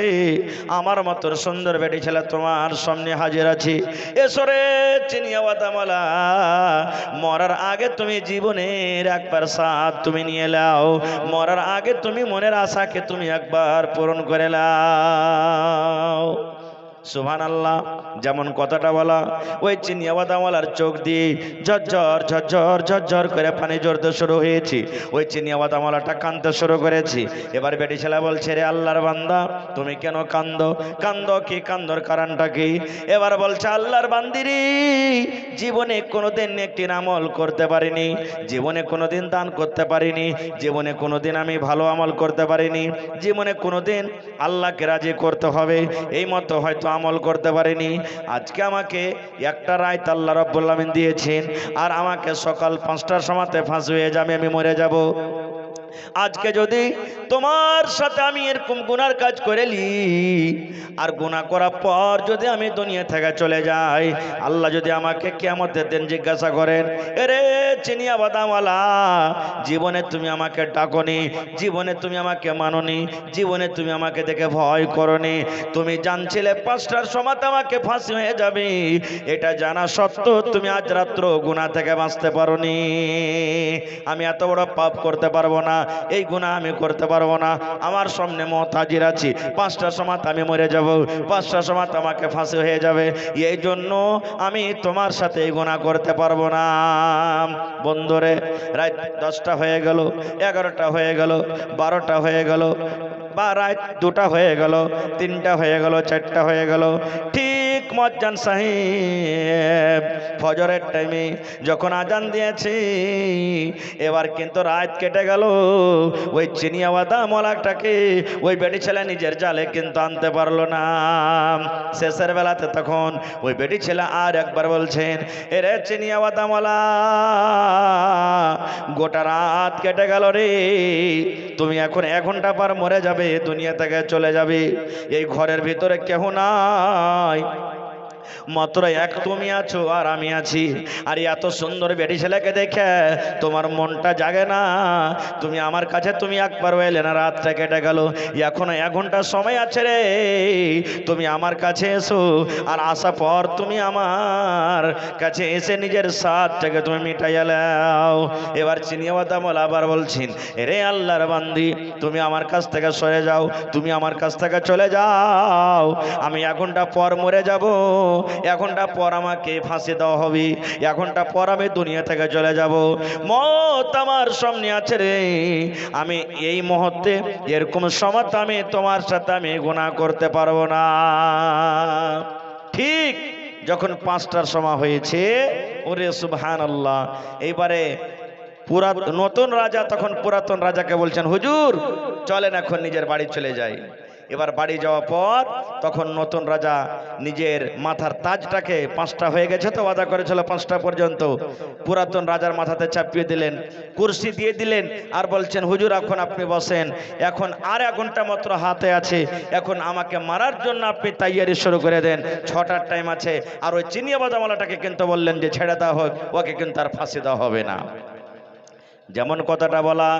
আমার মাত্র সুন্দর বেটি ছেলে তোমার সামনে হাজির আছি, এসো রে চিনিয়া বাদামওয়ালা, মরার আগে তুমি জীবনের একবার সাথ তুমি নিয়ে নাও, মরার আগে তুমি মনের আশাকে তুমি একবার পূরণ করে নাও। সুবহানাল্লাহ। যেমন কথাটা বলা, ওই চিনিয়া বাদামওয়ালার চোখ দিয়ে ঝরঝর ঝরঝর ঝরঝর করে পানি ঝরতে শুরু হয়েছে। ওই চিনিয়া বাদামওয়ালাটা কাঁদতে শুরু করেছি। এবার বেটি ছেলে বলছে, রে আল্লাহর বান্দা, তুমি কেন কান্দো? কান্দো কি? কান্দর কারণটা কি? এবার বলছে, আল্লাহর বান্দিরি, জীবনে কোনোদিন একটি আমল করতে পারিনি, জীবনে কোনোদিন দান করতে পারিনি, জীবনে কোনোদিন আমি ভালো আমল করতে পারিনি, জীবনে কোনোদিন আল্লাহকে রাজি করতে হবে এই মতো হয়তো আমল করতে পারিনি। আজকে আমাকে একটা রাত আল্লাহ রাব্বুল আমিন দিয়েছেন, আর আমাকে সকাল 5টার সময়তে ফাঁসি হয়ে যাবে, আমি মরে যাব। আজকে যদি তোমার সাথে আমি এরকম গুনার কাজ করেলি, আর গুনাহ করার পর যদি আমি দুনিয়া থেকে চলে যাই, আল্লাহ যদি আমাকে কিয়ামতের দিন জিজ্ঞাসা করেন, এরে চিনিয়া বাদামওয়ালা, জীবনে তুমি আমাকে ডাকনি, জীবনে তুমি আমাকে মাননি, জীবনে তুমি আমাকে দেখে ভয় করনি, তুমি জানছিলে 5টার সময় আমাকে ফাঁসি হয়ে যাবে, এটা জানা সত্ত্বেও তুমি আজ রাত্র গুনাহ থেকে বাঁচতে পারোনি। আমি এত বড় পাপ করতে পারবো না, এই গুনাহ আমি করতে পারবো না, আমার সামনে মওত হাজির আছে, 5টার সময় আমি মরে যাব, 5টার সময় আমাকে ফাঁসি হয়ে যাবে, এই জন্য আমি তোমার সাথে এই গুনাহ করতে পারবো না। বন্ধুরে, রাত 10টা হয়ে গেল, 11টা হয়ে গেল, 12টা হয়ে গেল, বা রাত 2টা হয়ে গেল, 3টা হয়ে গেল, 4টা হয়ে গেল, ঠিক মুয়াজ্জিন সাহেব ফজরের টাইমে যখন আজান দিয়েছে, এবার কিন্তু রাত কেটে গেল। ওই চিনিয়া বাদামওয়ালাটাকে ওই বেটি ছেলে নিজের জালে কিন্তু আনতে পারলো না। শেষের বেলাতে তখন ওই বেটি ছেলে আর একবার বলছেন, এরে চিনিয়া বাদামওয়ালা, গোটা রাত কেটে গেল রে, তুমি এখন 1 ঘন্টা পর মরে যাবে, দুনিয়া থেকে চলে যাবে, এই ঘরের ভিতরে কেহ নাই, মাত্র এক তুমি আছো আর আমি আছি, আর এত সুন্দর বেটি ছেলেকে দেখে তোমার মনটা জাগে না, তুমি আমার কাছে তুমি একবার এলে না, রাতটা কেটে গেল, এখনো 1 ঘন্টা সময় আছে রে, তুমি আমার কাছে এসো, আর আসা পর তুমি আমার কাছে এসে নিজের স্বাদটাকে তুমি মিটাইয়া নাও। এবার চিনিয়া বাদামওয়ালা আবার বলছেন, রে আল্লাহর বান্দি, তুমি আমার কাছ থেকে সরে যাও, তুমি আমার কাছ থেকে চলে যাও, আমি 1 ঘন্টা পর মরে যাব, 1 ঘন্টা পর আমাকে ফাঁসি দেওয়া হবে, 1 ঘন্টা পর আমি দুনিয়া থেকে চলে যাব, মওত আমার সামনে আছে রে, আমি এই মুহূর্তে এরকম সময় আমি তোমার সাথে আমি গুনাহ করতে পারবো না। ঠিক যখন 5টার সময় হয়েছে, ওরে সুবহানাল্লাহ, এইবারে নতুন রাজা তখন পুরাতন রাজাকে বলছেন, হুজুর চলেন এখন নিজের বাড়ি চলে যাই। এবার বাড়ি যাওয়ার পর তখন নতুন রাজা নিজের মাথার তাজটাকে, 5টা হয়ে গেছে তো, ওয়াদা করেছিল 5টা পর্যন্ত, পুরাতন রাজার মাথাতে চাপিয়ে দিলেন, কুরসি দিয়ে দিলেন, আর বলছেন, হুজুর এখন আপনি বসেন, এখন আর 1 ঘন্টা মাত্র হাতে আছে, এখন আমাকে মারার জন্য আপনি তৈয়ারি শুরু করে দেন, 6টার টাইম আছে। আর ওই চিনিয়া বাদামওয়ালাটাকে কিন্তু বললেন যে ছেড়ে দেওয়া হোক, ওকে কিন্তু আর ফাঁসি দেওয়া হবে না। যেমন কথাটা বলা,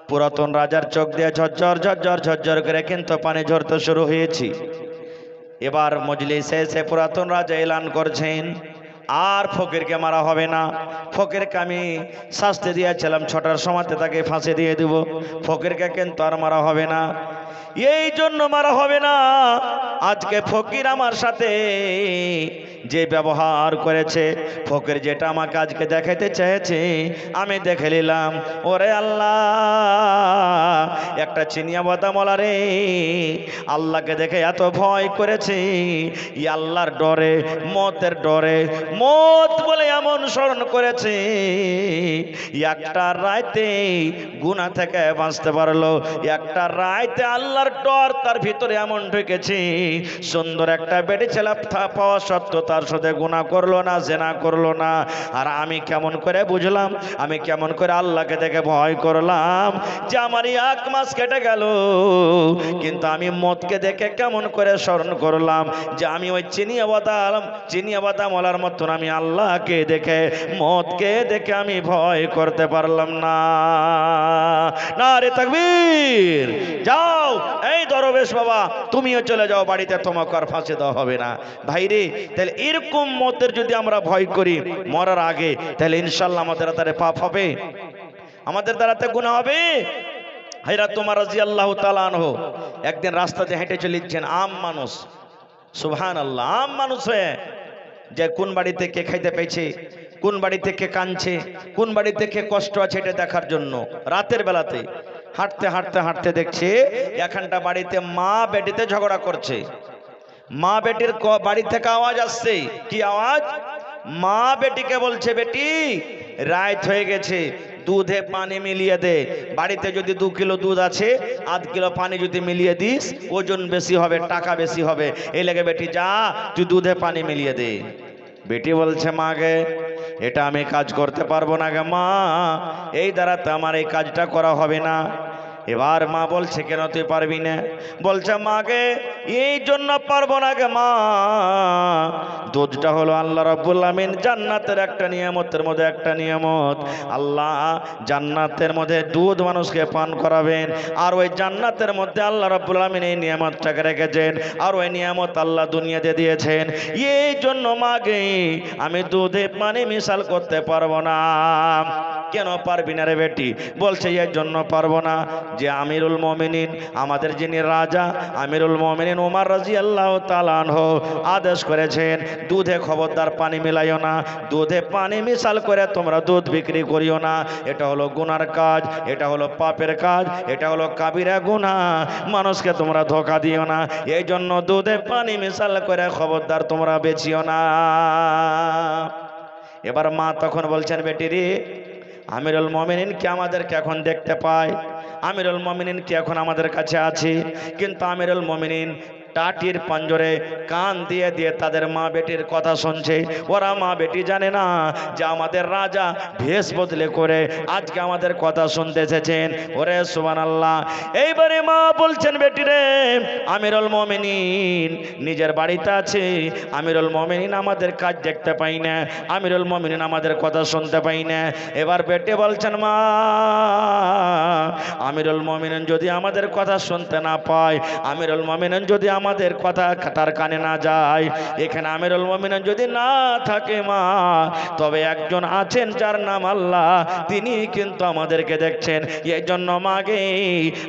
পুরাতন রাজার চোখ দিয়ে ঝরঝর ঝরঝর ঝরঝর করে কিন্তু পানি ঝরতে শুরু হয়েছে। এবার মজলিসে এসে পুরাতন রাজা এলান করছেন, আর ফকিরকে মারা হবে না, ফকিরকে আমি শাস্তি দিয়েছিলাম 6টার সময়তে তাকে ফাঁসি দিয়ে দেব, ফকিরকে কিন্তু আর মারা হবে না। এই জন্য মারা হবে না, আজকে ফকির আমার সাথে যে ব্যবহার করেছে, ফকির যেটা আমাকে আজকে দেখাতে চেয়েছে আমি দেখে নিলাম। ওরে আল্লাহ, একটা চিনিয়া বাদামওয়ালা রে আল্লাহকে দেখে এত ভয় করেছে, ই আল্লাহর ডরে, মতের ডরে, মত বলে এমন স্মরণ করেছে, একটা রাতে গুনাহ থেকে বাঁচতে পারলো। একটা রাতে আল্লাহর ডর তার ভিতরে এমন ঢুকেছে, সুন্দর একটা বেটি ছেলে পাওয়া সত্ত্বেও তার সাথে গুনাহ করলো না, জেনা করলো না। আর আমি কেমন করে বুঝলাম, আমি কেমন করে আল্লাহকে দেখে ভয় করলাম যে আমার 1 মাস কেটে গেল, কিন্তু আমি মদকে দেখে কেমন করে স্মরণ করলাম যে আমি ওই চিনিয়া বাদামওয়ালার মতন আমি আল্লাহকে দেখে, মদকে দেখে আমি ভয় করতে পারলাম না। নারে তাকবীর। যাও এই দরবেশ বাবা, তুমিও চলে যাও বাড়িতে, তোমাকে আর ফাঁসি দেওয়া হবে না। ভাইরে, তাহলে এরকম মতের যদি আমরা ভয় করি মরার আগে, তাহলে ইনশাল্লাহ আমাদের দ্বারা পাপ হবে, আমাদের দ্বারাতে গুনাহ হবে। হায়রা তোমার রাদিয়াল্লাহু তাআলা আনহু একদিন রাস্তাতে হেঁটে চলেছেন, আম মানুষ, সুবহানাল্লাহ, আম মানুষ হয়ে, যে কোন বাড়িতে কে খাইতে পেয়েছে, কোন বাড়িতে কে কাঁদছে, কোন বাড়িতে কে কষ্ট আছে এটা দেখার জন্য রাতের বেলাতে হাঁটতে হাঁটতে হাঁটতে দেখছে এখানটা বাড়িতে মা বেটিতে ঝগড়া করছে। মা বেটির বাড়ি থেকে আওয়াজ আসছে। কি আওয়াজ? মা বেটিকে বলছে, বেটি রাত হয়ে গেছে, দুধে পানি মিলিয়ে দে। বাড়িতে যদি 2 কিলো দুধ আছে, 1/2 কিলো পানি যদি মিলিয়ে দিস, ওজন বেশি হবে, টাকা বেশি হবে। এই লেগে বেটি যা, তুই দুধে পানি মিলিয়ে দে। বেটি বলছে, মা গে, এটা আমি কাজ করতে পারবো না গে মা, এই দ্বারাতে আমার এই কাজটা করা হবে না। এবার মা বলছে, কেন তুই পারবি না? বলছে, মাকে এই জন্য পারবো না গে মা, দুধটা হলো আল্লাহ রাব্বুল আমিন জান্নাতের একটা নিয়ামতের মধ্যে একটা নিয়ামত। আল্লাহ জান্নাতের মধ্যে দুধ মানুষকে পান করাবেন, আর ওই জান্নাতের মধ্যে আল্লাহ রাব্বুল আমিন এই নিয়ামতটাকে রেখেছেন, আর ওই নিয়ামত আল্লাহ দুনিয়াতে দিয়েছেন। এই জন্য মাকে আমি দুধে পানি মিশাল করতে পারবো না। কেন পারবি না রে বেটি? বলছে, এর জন্য পারবো না যে আমিরুল মুমিনিন, আমাদের যিনি রাজা আমিরুল মুমিনিন ওমর রাদিয়াল্লাহু তাআলা আনহু আদেশ করেছেন, দুধে খবরদার পানি মিলাইও না, দুধে পানি মিশাল করে তোমরা দুধ বিক্রি করিও না। এটা হলো গুনার কাজ, এটা হলো পাপের কাজ, এটা হলো কাবিরা গুনাহ, মানুষকে তোমরা ধোঁকা দিও না। এই জন্য দুধে পানি মিশাল করে খবরদার তোমরা বেচিও না। এবার মা তখন বলছেন, বেটি রে, আমিরুল মুমিনিন কি আমাদেরকে এখন দেখতে পায়? আমিরুল মুমিনিন কি এখন আমাদের কাছে আছে? কিন্তু আমিরুল মুমিনিন টাটির পাঞ্জরে কান দিয়ে দিয়ে তাদের মা বেটির কথা শুনছে। ওরা মা বেটি জানে না যে আমাদের রাজা ভেষ বদলে করে আজকে আমাদের কথা শুনতে এসেছেন। ওরে সুবহানাল্লাহ। এইবারে মা বলছেন, বেটি রে, আমিরুল মুমিনিন নিজের বাড়িতে আছে, আমিরুল মুমিনিন আমাদের কাজ দেখতে পাই না, আমিরুল মুমিনিন আমাদের কথা শুনতে পাই না। এবার বেটি বলছেন, মা আমিরুল মুমিনিন যদি আমাদের কথা শুনতে না পায়, আমিরুল মুমিনিন যদি আমাদের কথা তার কানে না যায়, এখানে আমিরুল মুমিনিন যদি না থাকে মা, তবে একজন আছেন যার নাম আল্লাহ, তিনি কিন্তু আমাদেরকে দেখছেন। এই জন্য মাগে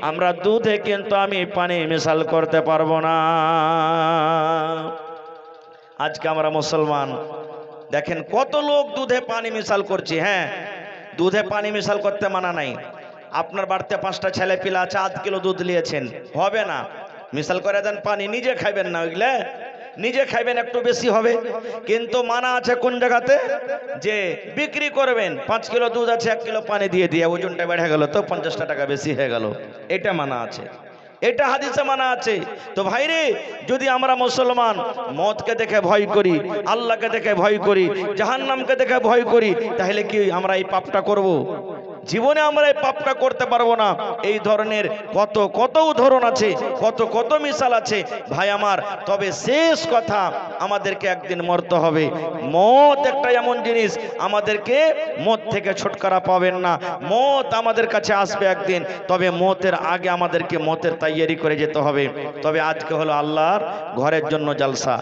আমরা দুধে কিন্তু আমি পানি মিশাল করতে পারবো না। আজকে আমরা মুসলমান দেখেন কত লোক দুধে পানি মিশাল করছে। হ্যাঁ, দুধে পানি মিশাল করতে মানা নাই। আপনার বাড়িতে 5টা ছেলে পিলা আছে, 1/2 কিলো দুধ নিয়েছেন, হবে না, মিশাল করে দেন পানি, নিজে খাইবেন না, ওইগুলা নিজে খাইবেন, একটু বেশি হবে। কিন্তু মানা আছে কোন জায়গাতে, যে বিক্রি করবেন, 5 কিলো দুধ আছে, 1 কিলো পানি দিয়ে দিয়ে ওজনটা বেড়ে গেল তো 50 টাকা বেশি হয়ে গেল, এটা মানা আছে, এটা হাদিসে মানা আছে। তো ভাইরে, যদি আমরা মুসলমান মদকে দেখে ভয় করি, আল্লাহকে দেখে ভয় করি, জাহান্নামকে দেখে ভয় করি, তাহলে কি আমরা এই পাপটা করব? জীবনে আমরা এই পাপটা করতে পারবো না। এই ধরনের কত কত উদাহরণ আছে, কত কত মিসাল আছে ভাই আমার। তবে শেষ কথা, আমাদেরকে একদিন মরতে হবে। মত একটা এমন জিনিস, আমাদেরকে মত থেকে ছুটকারা পাবেন না। মত আমাদের কাছে আসবে একদিন, তবে মতের আগে আমাদেরকে মতের তৈয়ারি করে যেতে হবে। তবে আজকে হলো আল্লাহর ঘরের জন্য জলসা।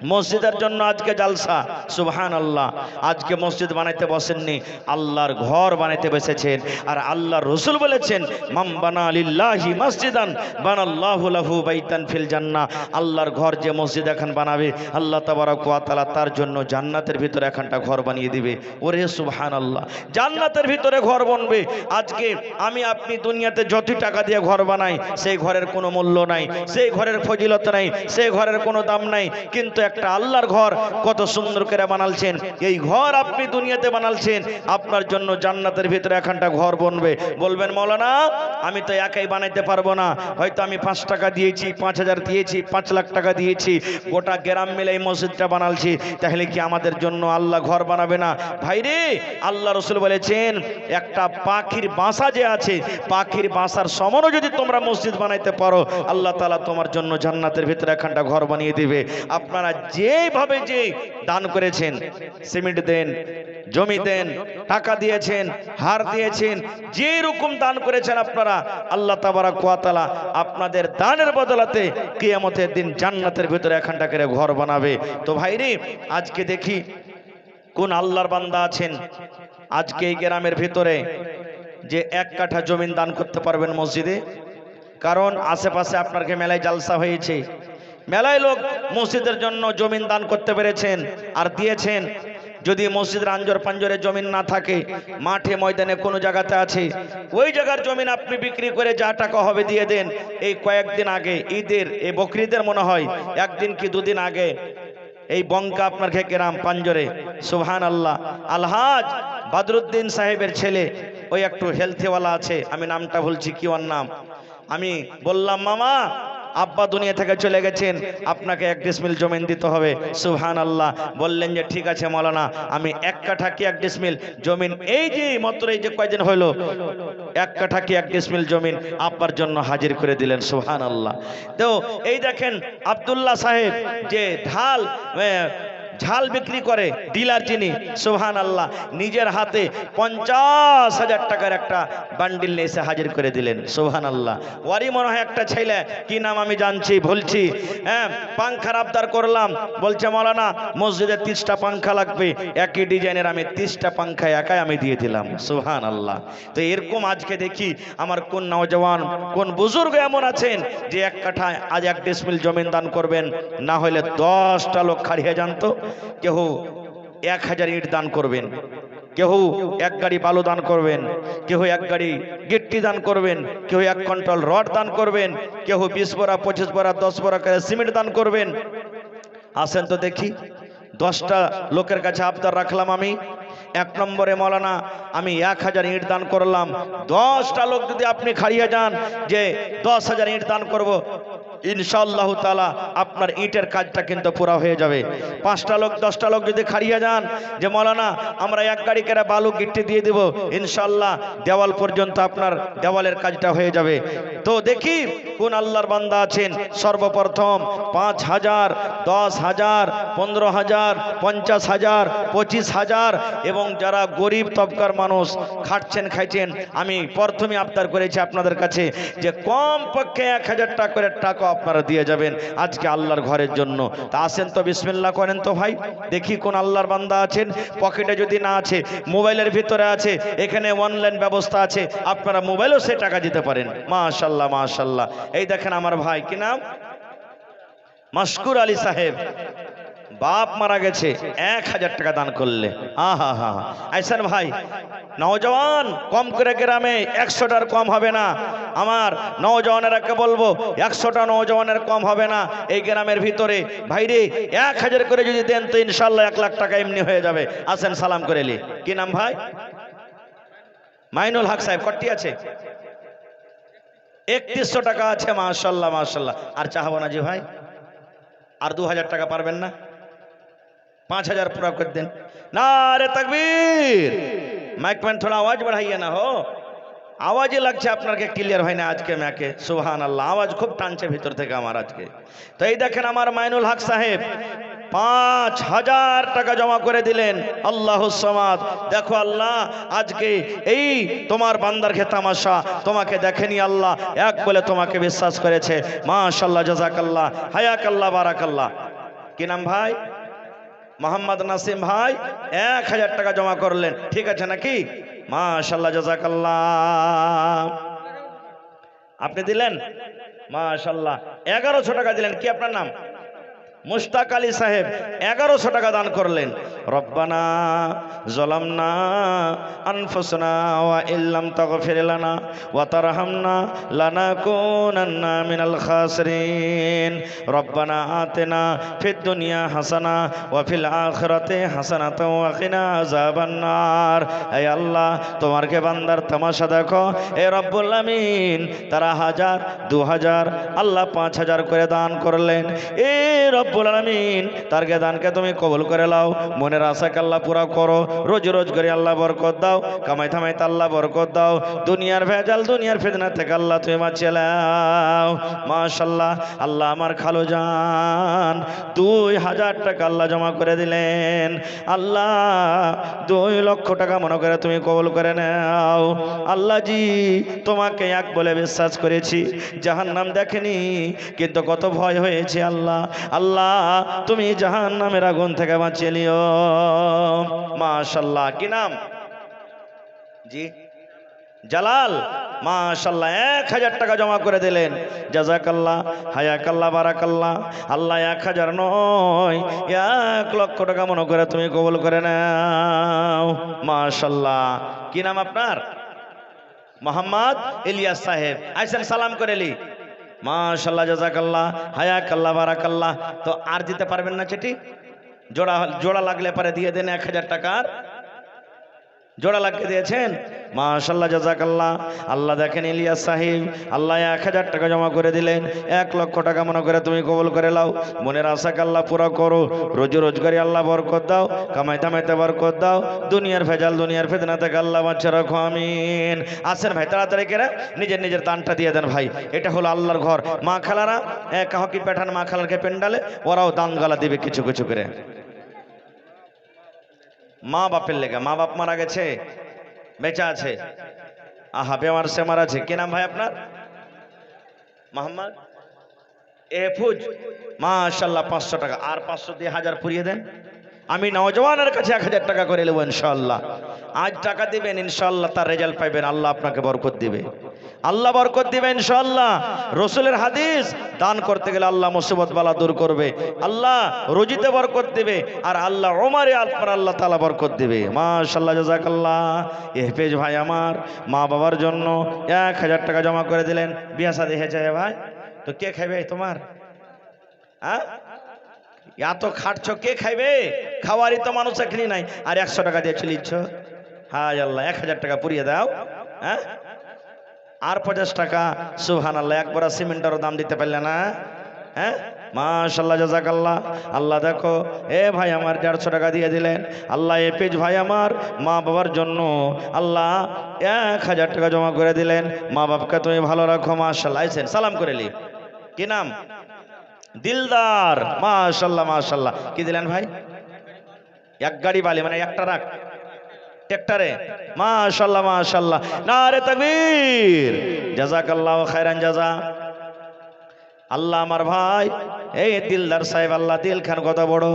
মসজিদের জন্য আজকে জালসা, সুবহানাল্লাহ। আজকে মসজিদ বানাইতে বসেননি, আল্লাহর ঘর বানাইতে বসেছেন। আর আল্লাহর রাসূল বলেছেন, মান বানা লিল্লাহি মসজিদান বানাল্লাহু লাহু বাইতান ফিল জান্নাহ। আল্লাহর ঘর যে মসজিদ এখন বানাবে, আল্লাহ তাবারক ওয়া তাআলা তার জন্য জান্নাতের ভিতরে এখানটা ঘর বানিয়ে দিবে। ওরে সুবহানাল্লাহ, জান্নাতের ভিতরে ঘর বানবে। আজকে আমি আপনি দুনিয়াতে যত টাকা দিয়ে ঘর বানাই, সেই ঘরের কোনো মূল্য নাই, সেই ঘরের ফজিলত নাই, সেই ঘরের কোনো দাম নাই। কিন্তু একটা আল্লাহর ঘর কত সুন্দর করে বানালছেন। এই ঘর আপনি দুনিয়াতে বানালছেন, আপনার জন্য জান্নাতের ভিতরে এখানটা ঘর বনবে। বলবেন মাওলানা আমি তো একাই বানাইতে পারবো না, হয়তো আমি 5 টাকা দিয়েছি, 5,000 দিয়েছি, 5 লাখ টাকা দিয়েছি, গোটা গ্রাম মিলে এই মসজিদটা বানালছি, তাহলে কি আমাদের জন্য আল্লাহ ঘর বানাবে না? ভাইরে, আল্লাহ রাসূল বলেছেন একটা পাখির বাসা যে আছে, পাখির বাসার সমানও যদি তোমরা মসজিদ বানাইতে পারো, আল্লাহ তাআলা তোমার জন্য জান্নাতের ভিতরে এখানটা ঘর বানিয়ে দিবে। আপনারা যেভাবে যে দান করেছেন, সিমেন্ট দেন, জমি দেন, টাকা দিয়েছেন, হার দিয়েছেন, যে রকম দান করেছেন আপনারা, আল্লাহ তাবারক ওয়া তাআলা আপনাদের দানের বদলাতে কিয়ামতের দিন জান্নাতের ভিতরে এখানটা করে ঘর বানাবে। তো ভাইরে, আজকে দেখি কোন আল্লাহর বান্দা আছেন আজকে এই গ্রামের ভিতরে যে 1 কাঠা জমিন দান করতে পারবেন মসজিদে। কারণ আশেপাশে আপনার মেলায় জালসা হয়েছে, মেলায় লোক মসজিদের জন্য জমিন দান করতে পেরেছেন আর দিয়েছেন। যদি মসজিদের আঞ্জর পাঞ্জরে জমিন না থাকে, মাঠে ময়দানে কোনো জায়গাতে আছে, ওই জায়গার জমিন আপনি বিক্রি করে যা টাকা হবে দিয়ে দেন। এই কয়েকদিন আগে ঈদের, এই বকরিদের মনে হয় 1 দিন কি 2 দিন আগে এই বঙ্কা আপনার গ্রাম পাঞ্জরে, সুবহানাল্লাহ, আলহাজ বদরুদ্দিন সাহেবের ছেলে, ওই একটু হেলথিওয়ালা আছে, আমি নামটা বলছি কি ওর নাম, আমি বললাম মামা আব্বা দুনিয়া থেকে চলে গেছেন, আপনাকে 1 ডিসমিল জমিন দিতে হবে। সুবহানাল্লাহ, বললেন যে ঠিক আছে মাওলানা, আমি 1 কাঠা কি 1 ডিসমিল জমিন, এই যে মাত্র এই যে কয়দিন হলো 1 কাঠা কি 1 ডিসমিল জমিন আব্বার জন্য হাজির করে দিলেন। সুবহানাল্লাহ। তো এই দেখেন আব্দুল্লাহ সাহেব যে ঝাল বিক্রি করে, ডিলার যিনি, সুবহানাল্লাহ, নিজের হাতে 50,000 টাকার একটা বান্ডিল নিয়ে এসে হাজির করে দিলেন। সুবহানাল্লাহ। ওয়ারি মনে হয় একটা ছেলে, কি নাম আমি জানছি বলছি, হ্যাঁ, পাংখার আবদার করলাম, বলছে মাওলানা মসজিদে 30টা পাংখা লাগবে, একই ডিজাইনের, আমি 30টা পাংখা একাই আমি দিয়ে দিলাম। সুবহানাল্লাহ। তো এরকম আজকে দেখি আমার কোন নওজওয়ান, কোন বুজুর্গ এমন আছেন যে 1 কাঠা আজ 1 ডিসমিল জমিন দান করবেন, না হলে 10টা লোক খাড়িয়ে জানতো। কেউ 1000 ইট দান করবেন, কেউ 1 গাড়ি বালু দান করবেন, কেউ 1 গাড়ি গিট্টি দান করবেন, কেউ 1 কুইন্টাল রড দান করবেন, কেউ 20 বোরা 25 বোরা 10 বোরা করে সিমেন্ট দান করবেন। আসেন তো দেখি, 10টা লোকের কাছে আবদার রাখলাম আমি। 1 নম্বরে মাওলানা আমি 1000 ইট দান করলাম, 10টা লোক যদি আপনি খাড়িয়ে যান যে 10,000 ইট দান করব, ইনশাআল্লাহ তাআলা আপনার ইটের কাজটা কিন্তু পুরো হয়ে যাবে। 5টা লোক 10টা লোক যদি খাড়িয়ে যান যে মাওলানা আমরা 1 গাড়ি করে বালু গিট্টি দিয়ে দেব, ইনশাআল্লাহ দেওয়াল পর্যন্ত আপনার দেওয়ালের কাজটা হয়ে যাবে। তো দেখি কোন আল্লাহর বান্দা আছেন সর্বপ্রথম 5,000, 10,000, 15,000, 50,000, 25,000, এবং যারা গরিব তবকার মানুষ খাটছেন খাইছেন, আমি প্রথমে আবদার করেছি আপনাদের কাছে যে কম পক্ষে 1,000 টাকা করে টাকা আপনারা দিয়ে যাবেন আজকে আল্লাহর ঘরের জন্য। তা আসেন তো, বিসমিল্লাহ করেন তো ভাই, দেখি কোন আল্লাহর বান্দা আছেন। পকেটে যদি না আছে, মোবাইলের ভিতরে আছে, এখানে অনলাইন ব্যবস্থা আছে, আপনারা মোবাইলেও সে টাকা দিতে পারেন। মাশাআল্লাহ মাশাআল্লাহ। এই দেখেন আমার ভাই, কি নাম, মাশকুর আলী সাহেব, বাপ মারা গেছে, 1000 টাকা দান করলে। আহা হা, আইসান ভাই, নওজওয়ান কম করে গ্রামে 100টার কম হবে না। আমার নওজওয়ানেরাকে বলবো 100টা নওজওয়ানের কম হবে না এই গ্রামের ভিতরে। ভাইরে 1000 করে যদি দেন তো ইনশাআল্লাহ 1 লাখ টাকা এমনি হয়ে যাবে। আসেন সালাম করে লি। কি নাম ভাই? মাইনুল হক সাহেব। কটি আছে? 3100 টাকা আছে। মাশাআল্লাহ মাশাআল্লাহ। আর চাহবো না জি ভাই, আর 2000 টাকা পারবেন না? 5000 पूरा कर दें। नारे तकबीर। माइक में थोड़ा आवाज बढ़ाइए ना, हो आवाज ही लगছে আপনাকে ক্লিয়ার হয় না আজকে মাকে। সুবহানাল্লাহ, আওয়াজ খুব টানছে ভিতর থেকে আমার আজকে। তো এই দেখেন আমার মাইনুল হক সাহেব 5000 টাকা জমা করে দিলেন। আল্লাহুস সামাদ। দেখো আল্লাহ আজকে এই তোমার বান্দার কে তামাশা, তোমাকে দেখেনি আল্লাহ, এক বলে তোমাকে বিশ্বাস করেছে। মাশাআল্লাহ, জাযাকাল্লাহ, হায়াকাল্লাহ, বারাকাল্লাহ। কি নাম ভাই? মোহাম্মদ নাসিম ভাই 1000 টাকা জমা করলেন, ঠিক আছে নাকি? মাশাআল্লাহ, জাযাকাল্লাহ। আপনি দিলেন মাশাআল্লাহ 1100 টাকা দিলেন। কি আপনার নাম? মুশতাক আলী সাহেব 1100 টাকা দান করলেন। রব্বানা যালামনা আনফুসানা ওয়া ইল্লাম তাগফির লানা ওয়া তারহামনা লানাকুনান্না মিনাল খাসিরিন। রব্বানা আতিনা ফিদ দুনিয়া হাসানা ওয়া ফিল আখিরাতি হাসানাতাও ওয়া কিনা আযাবান নার। হে আল্লাহ, তোমার কে বান্দার তামাশা দেখো। হে রব্বুল আমিন, তারা 1000, 2000, আল্লাহ 5000 করে দান করলেন। এ রব্বুল আলামিন, তারকে দানকে তুমি কবুল করে লাও, মনের আশাকে আল্লাহ পুরা করো, রোজ করে আল্লাহ বরকত দাও, কামাই থামাইতে আল্লাহ বরকত দাও, দুনিয়ার ভেজাল দুনিয়ার ফিতনা থেকে আল্লাহ তুমি বাঁচিয়ে লাও। মাশাআল্লাহ, আল্লাহ আমার খালু জান 2000 টাকা আল্লাহ জমা করে দিলেন। আল্লাহ 2 লক্ষ টাকা মনে করে তুমি কবুল করে নাও। আল্লাহ জি, তোমাকে এক বলে বিশ্বাস করেছি, জাহান্নাম দেখেনি কিন্তু কত ভয় হয়েছে। আল্লাহ আল্লাহ, তুমি জাহান্নামের আগুন থেকে বাঁচিয়ে নিও। মাশাআল্লাহ। কি নাম? জি জালাল। মাশাআল্লাহ 1000 টাকা জমা করে দিলেন। জাযাকাল্লাহ, হায়াকাল্লাহ, বারাকাল্লাহ। আল্লাহ 1000 নয় 1 লক্ষ টাকা মনে করে তুমি কবুল করে নাও। মাশাআল্লাহ। কি নাম আপনার? মোহাম্মদ ইলিয়াস সাহেব। আইসেন সালাম করে লি। মাশাআল্লাহ, জাযাকাল্লাহ, হায়াকাল্লাহ, বারাকাল্লাহ। তো আর দিতে পারবেন না চিঠি? জোড়া লাগলে পরে দিয়ে দেন 1000 টাকার। জোড়া লাগিয়ে দিয়েছেন। মাশাআল্লাহ, জাযাকাল্লাহ। আল্লাহ দেখেন ইলিয়াস সাহেব আল্লাহ 1000 টাকা জমা করে দিলেন। 1 লক্ষ টাকা মনে করে তুমি কবুল করে লাও, মনের আশাকে আল্লাহ পুরা করো, রোজগারি আল্লাহ বরকত দাও, কামাই দামাইতে বরকত দাও, দুনিয়ার ভেজাল দুনিয়ার ফিতনা থেকে আল্লাহ বাঁচিয়ে রাখো, আমিন। আসেন ভাই, তাড়াতাড়ি করে নিজের দানটা দিয়ে দেন ভাই। এটা হলো আল্লাহর ঘর। মা খালারা কাহকি পাঠান মা খালারকে পেন্ডালে, ওরাও দান গালা দিবে কিছু কিছু করে। মা বাপের লেগে, মা বাপ মারা গেছে, বেঁচে আছে, আহা বেমার সে মারা আছে। কি নাম ভাই আপনার? মোহাম্মদ এফুজ। মাশাআল্লাহ 500 টাকা। আর 500 দিয়ে 1000 পুরিয়ে দেন। আমি নওজওয়ানের কাছে 1000 টাকা করে নেব ইনশাআল্লাহ। আজ টাকা দিবেন ইনশাআল্লাহ, তার রেজাল্ট পাইবেন, আল্লাহ আপনাকে বরকত দিবে, আল্লাহ বরকত দিবে ইনশাআল্লাহ। রসুলের হাদিস, দান করতে গেলে আল্লাহ মুসিবত বালা দূর করবে, আল্লাহ রুজিতে বরকত দিবে, আর আল্লাহ ওমারে আপনার আল্লাহ তাআলা বরকত দিবে। মাশাআল্লাহ, জাযাকাল্লাহ। এহফেজ ভাই আমার মা বাবার জন্য 1000 টাকা জমা করে দিলেন। বিয়া শাদী হয়েছে ভাই, তো কে খাইবে তোমার? হ্যাঁ, এত খাটছ, কে খাইবে? খাওয়ারই তো মানুষ এখনি নাই, আর 100 টাকা দিয়ে চলিচ্ছ। হায় আল্লাহ, 1000 টাকা পুরিয়ে দাও। হ্যাঁ, আর 50 টাকা। সুবহানাল্লাহ, একবার সিমেন্টেরও দাম দিতে পারলে না। হ্যাঁ, মাশাআল্লাহ, জাযাকাল্লাহ। আল্লাহ দেখো এ ভাই আমার 150 টাকা দিয়ে দিলেন। আল্লাহ এ পেজ ভাই আমার মা বাবার জন্য আল্লাহ 1000 টাকা জমা করে দিলেন। মা বাপকে তুমি ভালো রাখো। মাশাআল্লাহ। আইছেন সালাম করে লি। কি নাম? দিলদার। মাশাআল্লাহ, মাশাআল্লাহ। কি দিলেন ভাই? এক গাড়ি বালি, মানে একটা রাখ ট্রাক্টরে। মাশাআল্লাহ, মাশাআল্লাহ। নারে তাকবীর। জাযাকাল্লাহু খায়রান জাযা। আল্লাহ আমার ভাই এই দিলদার সাহেব, আল্লাহ দিল খান কত বড়,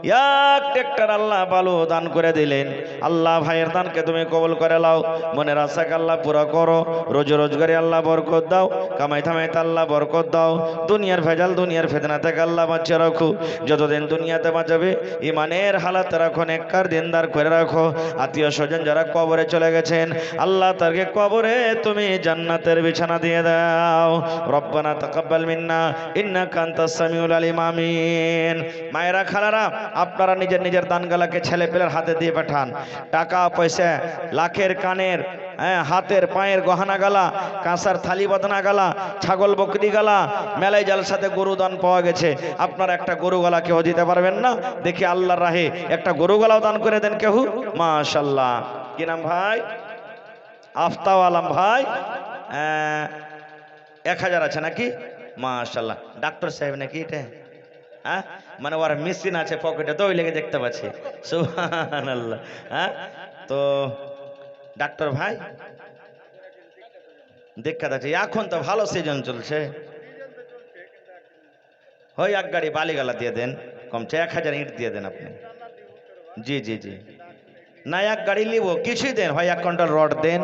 এক ট্রাক্টর আল্লাহ বালু দান করে দিলেন। আল্লাহ ভাইয়ের দানকে তুমি কবুল করে লাও, মনের আশাকে আল্লাহ পুরা করো, রোজগারে আল্লাহ বরকত দাও, কামাই থামাইতে আল্লাহ বরকত দাও, দুনিয়ার ভেজাল দুনিয়ার ফিতনা থেকে আল্লাহ বাঁচিয়ে রাখো। যতদিন দুনিয়াতে বাঁচাবে ইমানের হালাত রাখো, নেককার দিনদার করে রাখো। আত্মীয় স্বজন যারা কবরে চলে গেছেন আল্লাহ তাকে কবরে তুমি জান্নাতের বিছানা দিয়ে দাও। রব্বানা তাকাব্বাল মিন্না ইন্নাকা আনতাস সামিউল আলিম, আমিন। মায়েরা খালারা, আপনারা নিজের দানগালাকে ছেলে পেলের হাতে দিয়ে পাঠান। টাকা পয়সা, লাখের কানের, হাতের পায়ের গহনা গালা, কাঁসার থালি বাঁধনা গালা, ছাগল বকরি গালা, মেলাই জাল সাথে গরু দান পাওয়া গেছে। আপনারা একটা গরু গলা কেউ দিতে পারবেন না? দেখি আল্লাহর রাহে একটা গরু গলাও দান করে দেন কেউ। মাশাআল্লাহ। কি নাম ভাই? আফতাব আলম ভাই। 1000 আছে নাকি? মাশাআল্লাহ। ডাক্তার সাহেব নাকি এটা? হ্যাঁ, মানে ওর মেশিন আছে পকেটে, তো ওই লেগে দেখতে পাচ্ছি। সুবহানাল্লাহ। হ্যাঁ, তো ডাক্তার ভাই দেখা যাচ্ছে এখন তো ভালো সিজন চলছে। ওই এক গাড়ি বালিগালা দিয়ে দেন। কমছে 1000 ইট দিয়ে দেন আপনি। জি জি জি, না এক গাড়ি নিব কিছুই দেন, হয় 1 কুইন্টাল রড দেন,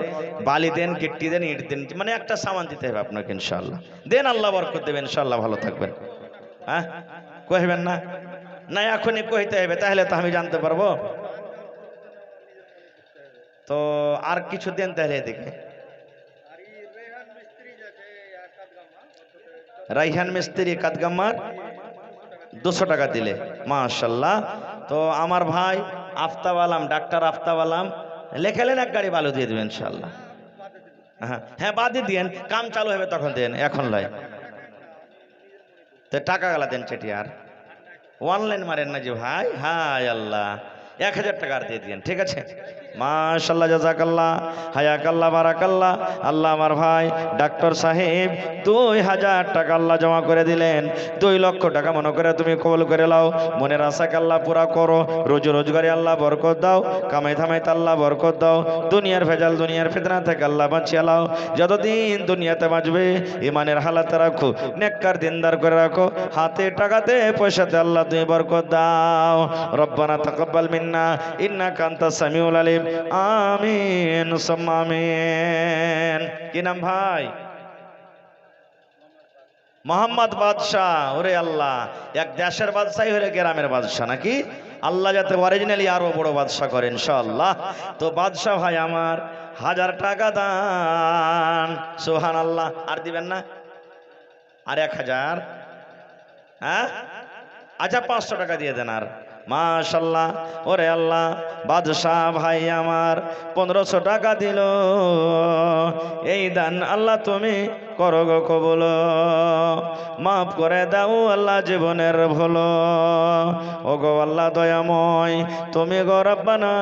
বালি দেন, গিট্টি দেন, ইট দেন, মানে একটা সামান দিতে হবে আপনাকে ইনশাআল্লাহ। দেন, আল্লাহ বরকত দেবেন ইনশাআল্লাহ, ভালো থাকবেন। হ্যাঁ কইবেন না? না এখনই কইতে হবে, তাহলে তো আমি জানতে পারবো। তো আর কিছু দেন তাহলে এদিকে। রাইহান মিস্ত্রি কাদগাম্মার 200 টাকা দিলে মাশাল্লাহ। তো আমার ভাই আফতাব আলম, ডাক্তার আফতাব আলম লেখালেন, 1 গাড়ি বালু দিয়ে দেবেন ইনশাআল্লাহ। হ্যাঁ হ্যাঁ বাদে দিয়েন, কাম চালু হবে তখন দেন, এখন লাই। তো টাকা গেলা দেন চেটি, আর অনলাইন মারেন না যে ভাই। হায় আল্লাহ, 1000 টাকা আর দিয়ে দিয়েন, ঠিক আছে। মাশাল্লাহ, জাযাকাল্লাহ, হায়াকাল্লাহ, বারাকাল্লাহ। আল্লাহ আমার ভাই ডাক্তার সাহেব 2000 টাকা আল্লাহ জমা করে দিলেন। 2 লক্ষ টাকা মনে করে তুমি কবুল করে লাও, মনের আশাকে আল্লাহ পুরা করো, রোজ রোজগারে আল্লাহ বরকত দাও, কামাই থামাইতে আল্লাহ বরকত দাও, দুনিয়ার ভেজাল দুনিয়ার ফিতনা থেকে আল্লাহ বাঁচিয়ে লাও। যতদিন দুনিয়াতে বাঁচবে ইমানের হালাতে রাখো, নেককার দিনদার করে রাখো, হাতে টাকাতে পয়সাতে আল্লাহ তুমি বরকত দাও। রব্বানা তাকাব্বাল মিন্না ইন্নাকা আনতাস সামিউল আলিম। আমিন সুম্মা আমিন। কি নাম ভাই? মোহাম্মদ বাদশাহ। ওরে আল্লাহ, এক দেশের বাদশাহী হলে গ্রামের বাদশাহ নাকি? আল্লাহ যাতে অরিজিনালি আরো বড় বাদশাহ করে ইনশাআল্লাহ। তো বাদশাহ ভাই আমার 1000 টাকা দান, সুবহানাল্লাহ। আর দিবেন না? আর 1000? হ্যাঁ আচ্ছা 500 টাকা দিয়ে দেন। আর মাশাল্লাহ, ওরে আল্লাহ, বাদশাহ ভাই আমার 1500 টাকা দিল। এই দান আল্লাহ তুমি করো গো কবুল, মাফ করে দাও আল্লাহ জীবনের ভুল। ও গো আল্লাহ দয়াময় তুমি গো রব্বানা,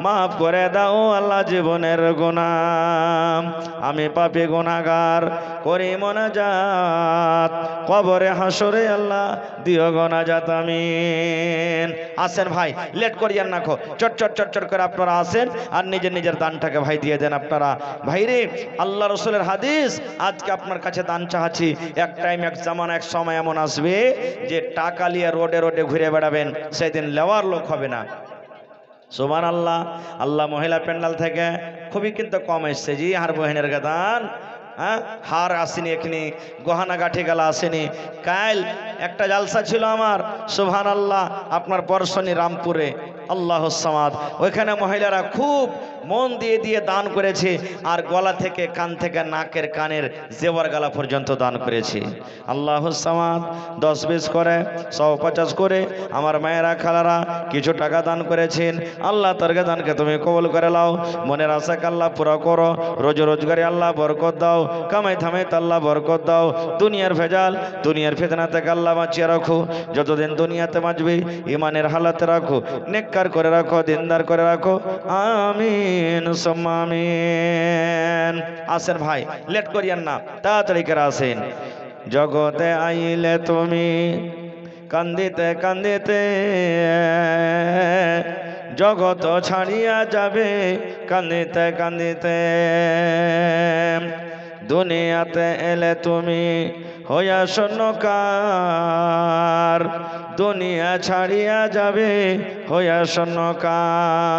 মাফ করে দাও আল্লাহ জীবনের গুনাহ। আমি পাপী গুনাহগার করি মোনাজাত, কবরে হাসরে আল্লাহ দিও গো নাজাত। আমিন। আসেন ভাই, লেট করিয়েন না, চট চট চট চট করে আপনারা আসেন আর নিজের নিজের দানটাকে ভাই দিয়ে দেন আপনারা। ভাইরে আল্লাহ রসুলের হাদিস, আজকে আপনার কাছে দান চাচ্ছি। এক টাইম এক জামানা এক সময় এমন আসবে যে টাকা নিয়ে রোডে রোডে ঘুরে বেড়াবেন, সেদিন লেওয়ার লোক হবে না। সুবহানাল্লাহ। আল্লাহ মহিলা প্যান্ডাল থেকে খুবই কিন্তু কম এসছে জি, আর বহিনের গান। হ্যাঁ হার আসেনি, এখানে গহনা গাঠি গেলা আসেনি। কাল একটা জালসা ছিল আমার, সুবহানাল্লাহ, আপনার বর্ষণী রামপুরে, আল্লাহ সামাদ। ওইখানে মহিলারা খুব মন দিয়ে দিয়ে দান করেছে, আর গলা থেকে কান থেকে নাকের কানের জেওয়ার গালা পর্যন্ত দান করেছে। আল্লাহ সামাদ 10-20 করে 150 করে আমার মায়েরা খালারা কিছু টাকা দান করেছেন। আল্লাহ তার দানকে তুমি কবুল করে লাও, মনের আশাকে আল্লাহ পুরা করো, রোজ রোজগারে আল্লাহ বরকত দাও, কামাই থামাইতে আল্লাহ বরকত দাও, দুনিয়ার ভেজাল দুনিয়ার ফিতনা থেকে আল্লাহ বাঁচিয়ে রাখো। যতদিন দুনিয়াতে বাঁচবে ইমানের হালাতে রাখো, নেককার করে রাখো, দিনদার করে রাখো। আমিন সুম্মা আমিন। আসেন ভাই, লেট করিয়েন না, তাড়াতাড়ি করে আসেন। জগতে আইলে তুমি কান্দিতে কান্দিতে, জগত ছাড়িয়া যাবে কান্দিতে কান্দিতে। দুনিয়াতে এলে তুমি হইয়া শূন্যকার, দুনিয়া ছাড়িয়া যাবে হইয়া শূন্যকার।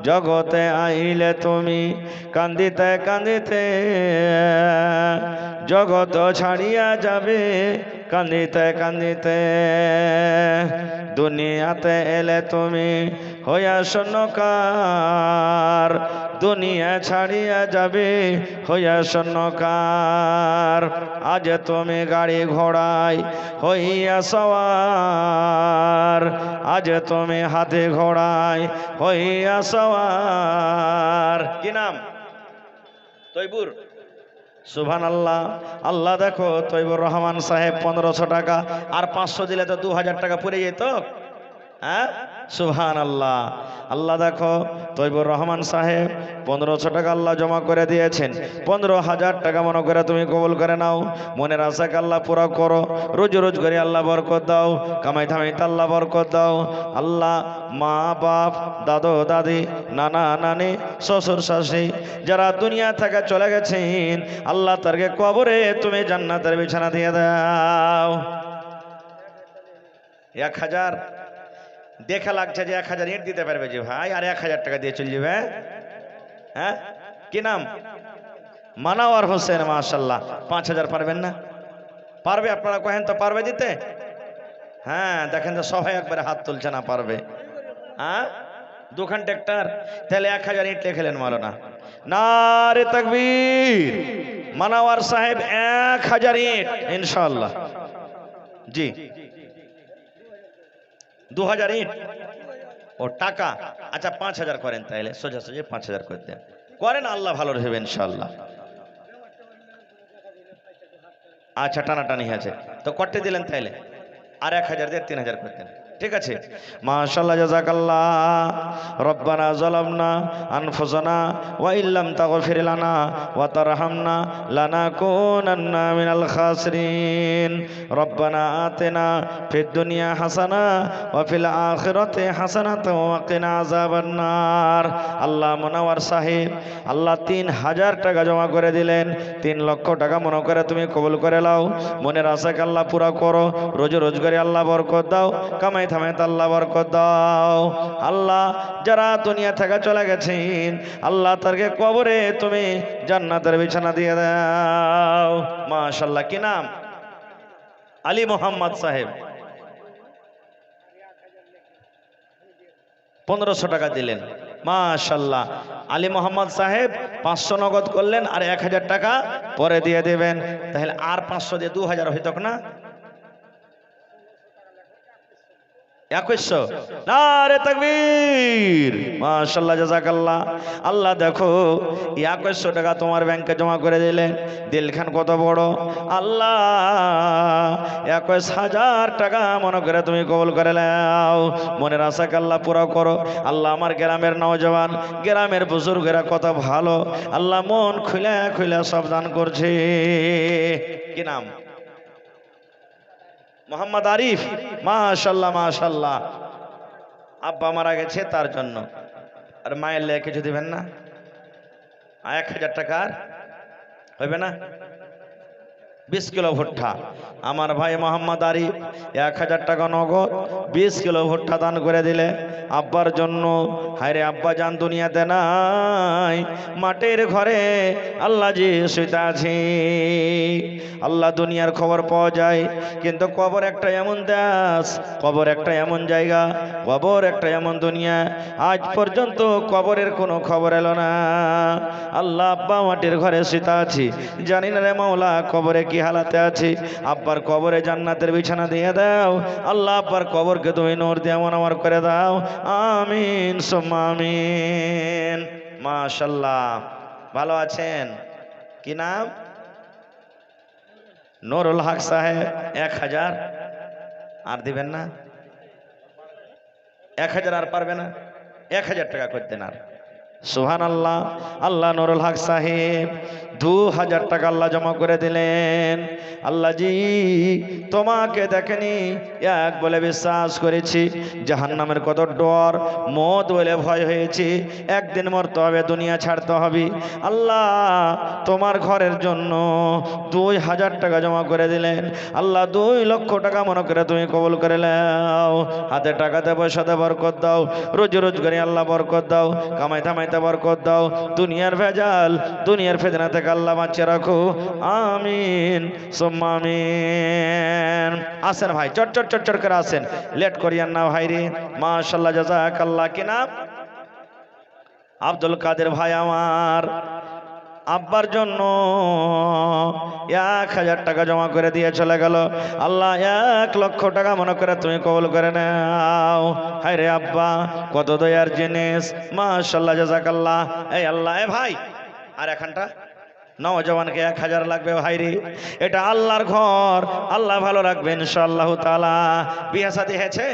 জগতে আইলে তুমি কান্দিতে কান্দিতে, জগত ছাড়িয়া যাবে কান্দিতে কান্দিতে। দুনিয়াতে এলে তুমি হইয়া শূন্যকার, দুনিয়া ছাড়িয়া যাবে হইয়া শূন্যকার। আজ তুমি গাড়ি ঘোড়ায় হইয়া সওয়ার, আজ তুমি হাতে ঘোড়ায় হইয়া সওয়ার। কি নাম? তৈবুর। সুবহানাল্লাহ। আল্লাহ দেখো তৈবুর রহমান সাহেব 1500 টাকা, আর 500 দিলে তো 2000 টাকা পড়ে যেত। হ্যাঁ সুবহানাল্লাহ। আল্লাহ দেখো তৈবুর রহমান সাহেব 1500 টাকা আল্লাহ জমা করে দিয়েছেন। 15,000 টাকা মনে করে তুমি কবুল করে নাও, মনের আশাকে আল্লাহ পুরা করো, রোজ রোজ করে আল্লাহ বরকত দাও, কামাই থামাইতে আল্লাহ বরকত দাও। আল্লাহ মা বাপ, দাদু দাদি, নানা নানি, শ্বশুর শাশুড়ি যারা দুনিয়া থেকে চলে গেছেন, আল্লাহ তারকে কবরে তুমি জান্নাতের বিছানা দিয়ে দাও। 1000 দেখা লাগছে যে 1000 ইট দিতে পারবে যে ভাই, আর 1000 টাকা দিয়ে চলে যাবে। হ্যাঁ, কি নাম? মানাওয়ার হোসেন, মাশাআল্লাহ। 5000 পারবেন না? পারবে? আপনারা কহেন তো পারবে দিতে? হ্যাঁ, দেখেন তো সবাই একবারে হাত তুলছে না পারবে। হ্যাঁ, দুখান ট্রাক্টর, তাহলে 1000 ইট লিখলেন মাওলানা। নারে তাকবীর। মানাওয়ার সাহেব 1000 ইট ইনশাআল্লাহ। জি, 2000 ইট। ও টাকা, আচ্ছা 5000 করেন, তাইলে সোজা সোজা 5000 করে দেন, করেন, আল্লাহ ভালো রহবে ইনশাআল্লাহ। আচ্ছা, টানাটানি আছে তো করতে দিলেন, তাইলে আর 1000 দিয়ে 3000 করে দেন, ঠিক আছে। মাশাআল্লাহ, জাযাকাল্লাহ। রব্বানা যালামনা আনফুসানা ওয়া ইল্লাম তাগফির লানা ওয়া তারহামনা লানাকুনান্না মিনাল খাসিরিন। রব্বানা আতিনা ফিদ দুনিয়া হাসানা ওয়া ফিল আখিরাতি হাসানাতাও ওয়া কিনা আযাবান নার। আল্লাহ, মনোয়ার সাহেব আল্লাহ 3000 টাকা জমা করে দিলেন, 3 লক্ষ টাকা মনে করে তুমি কবুল করে নাও। মনের আশাকে আল্লাহ পুরা করো, রোজ রোজগারে আল্লাহ বরকত দাও, কামাই থামাই আল্লাহ বরকত দাও। আল্লাহ, যারা দুনিয়া থেকে চলে গেছেন আল্লাহ তারকে কবরে তুমি জান্নাতের বিছানা দিয়ে দাও। মাশাআল্লাহ, কি নাম? আলী মোহাম্মদ সাহেব 1500 টাকা দিলেন। মাশাআল্লাহ, আলী মোহাম্মদ সাহেব 500 নগদ করলেন, আর 1000 টাকা পরে দিয়ে দেবেন, তাহলে আর 500 দিয়ে 2000 হইত না? 2100। নারে তাকবীর। মাশাআল্লাহ, জাযাকাল্লাহ। আল্লাহ, দেখো 2100 টাকা তোমার ব্যাংকে জমা করে দিলেন, দিলখান কত বড়। আল্লাহ, 21000 টাকা মনে করে তুমি কবুল করে নাও। মনের আশাকে আল্লাহ পুরো করো। আল্লাহ, আমার গ্রামের নওজওয়ান, গ্রামের বুজুর্গেরা কত ভালো, আল্লাহ মন খুলে খুলে সব দান করছে। কি নাম? মোহাম্মদ আরিফ। মাশাআল্লাহ, মাশাআল্লাহ। আব্বা মারা গেছে তার জন্য, আর মায়ের লেগে কিছু দিবেন না? 1000 টাকার হইবে না? 20 কিলো ভুট্টা। আমার ভাই মোহাম্মদ আরিফ 1000 টাকা নগদ 20 কিলো ভুট্টা দান করে দিলে আব্বার জন্য। হায়রে আব্বা জান দুনিয়াতে নাই, মাটির ঘরে আল্লাহ জি শুইতে আছে। আল্লাহ, দুনিয়ার খবর পাওয়া যায়, কিন্তু কবর একটা এমন দেশ, কবর একটা এমন জায়গা, কবর একটা এমন দুনিয়া, আজ পর্যন্ত কবরের কোনো খবর এলো না। আল্লাহ, আব্বা মাটির ঘরে শুইতে আছি, জানি না রে মাওলা কবরে কি হালাতে আছে। আব্বার কবরে জান্নাতের বিছানা দিয়ে দাও। আল্লাহ, আব্বার কবরকে তুমি নূর দিয়ে আমার করে দাও। আমিন সুম্মা আমিন। মাশাআল্লাহ, ভালো আছেন? কি নাম? নুরুল হক সাহেব 1000। আর দিবেন না? 1000 আর পারবে না? 1000 টাকা করতেন আর। সুবহানাল্লাহ। আল্লাহ, নুরুল হক সাহেব 2000 টাকা আল্লাহ জমা করে দিলেন। আল্লাহ জি, তোমাকে দেখেনি এক বলে বিশ্বাস করেছি, জাহান্নামের কত ডর, মত বলে ভয় হয়েছে, একদিন মরতে হবে, দুনিয়া ছাড়তে হবে। আল্লাহ, তোমার ঘরের জন্য 2000 টাকা জমা করে দিলেন। আল্লাহ, 2 লক্ষ টাকা মনে করে তুমি কবুল করে নাও। হাতে টাকাতে পয়সাতে বরকত দাও, রোজ রোজগারে আল্লাহ বরকত দাও, কামাই থামাইতে বরকত দাও, দুনিয়ার ভেজাল, দুনিয়ার ফিতনা থেকে আল্লাহ বাঁচিয়ে রাখো। আমিন সুম্মা আমিন। আসেন ভাই, চট চট চট চট করে আসেন, লেট করিয়েন না ভাই রে। মাশাআল্লাহ, জাযাকাল্লাহ। কি নাম? আব্দুল কাদের ভাই আমার আব্বার জন্য 1000 টাকা জমা করে দিয়ে চলে গেল। আল্লাহ, 1 লক্ষ টাকা মনে করে তুমি কবুল করে নাও। হায় রে আব্বা, কত দয়ার জিনিস। মাশাআল্লাহ, জাযাকাল্লাহ। এই আল্লাহ, এ ভাই আর এখানটা নওজওয়ানকে 1000 লাগবে ভাই রে, এটা আল্লাহর ঘর, আল্লাহ ভালো রাখবেন ইনশাআল্লাহ তাআলা। বিয়ে শাদী হয়েছে?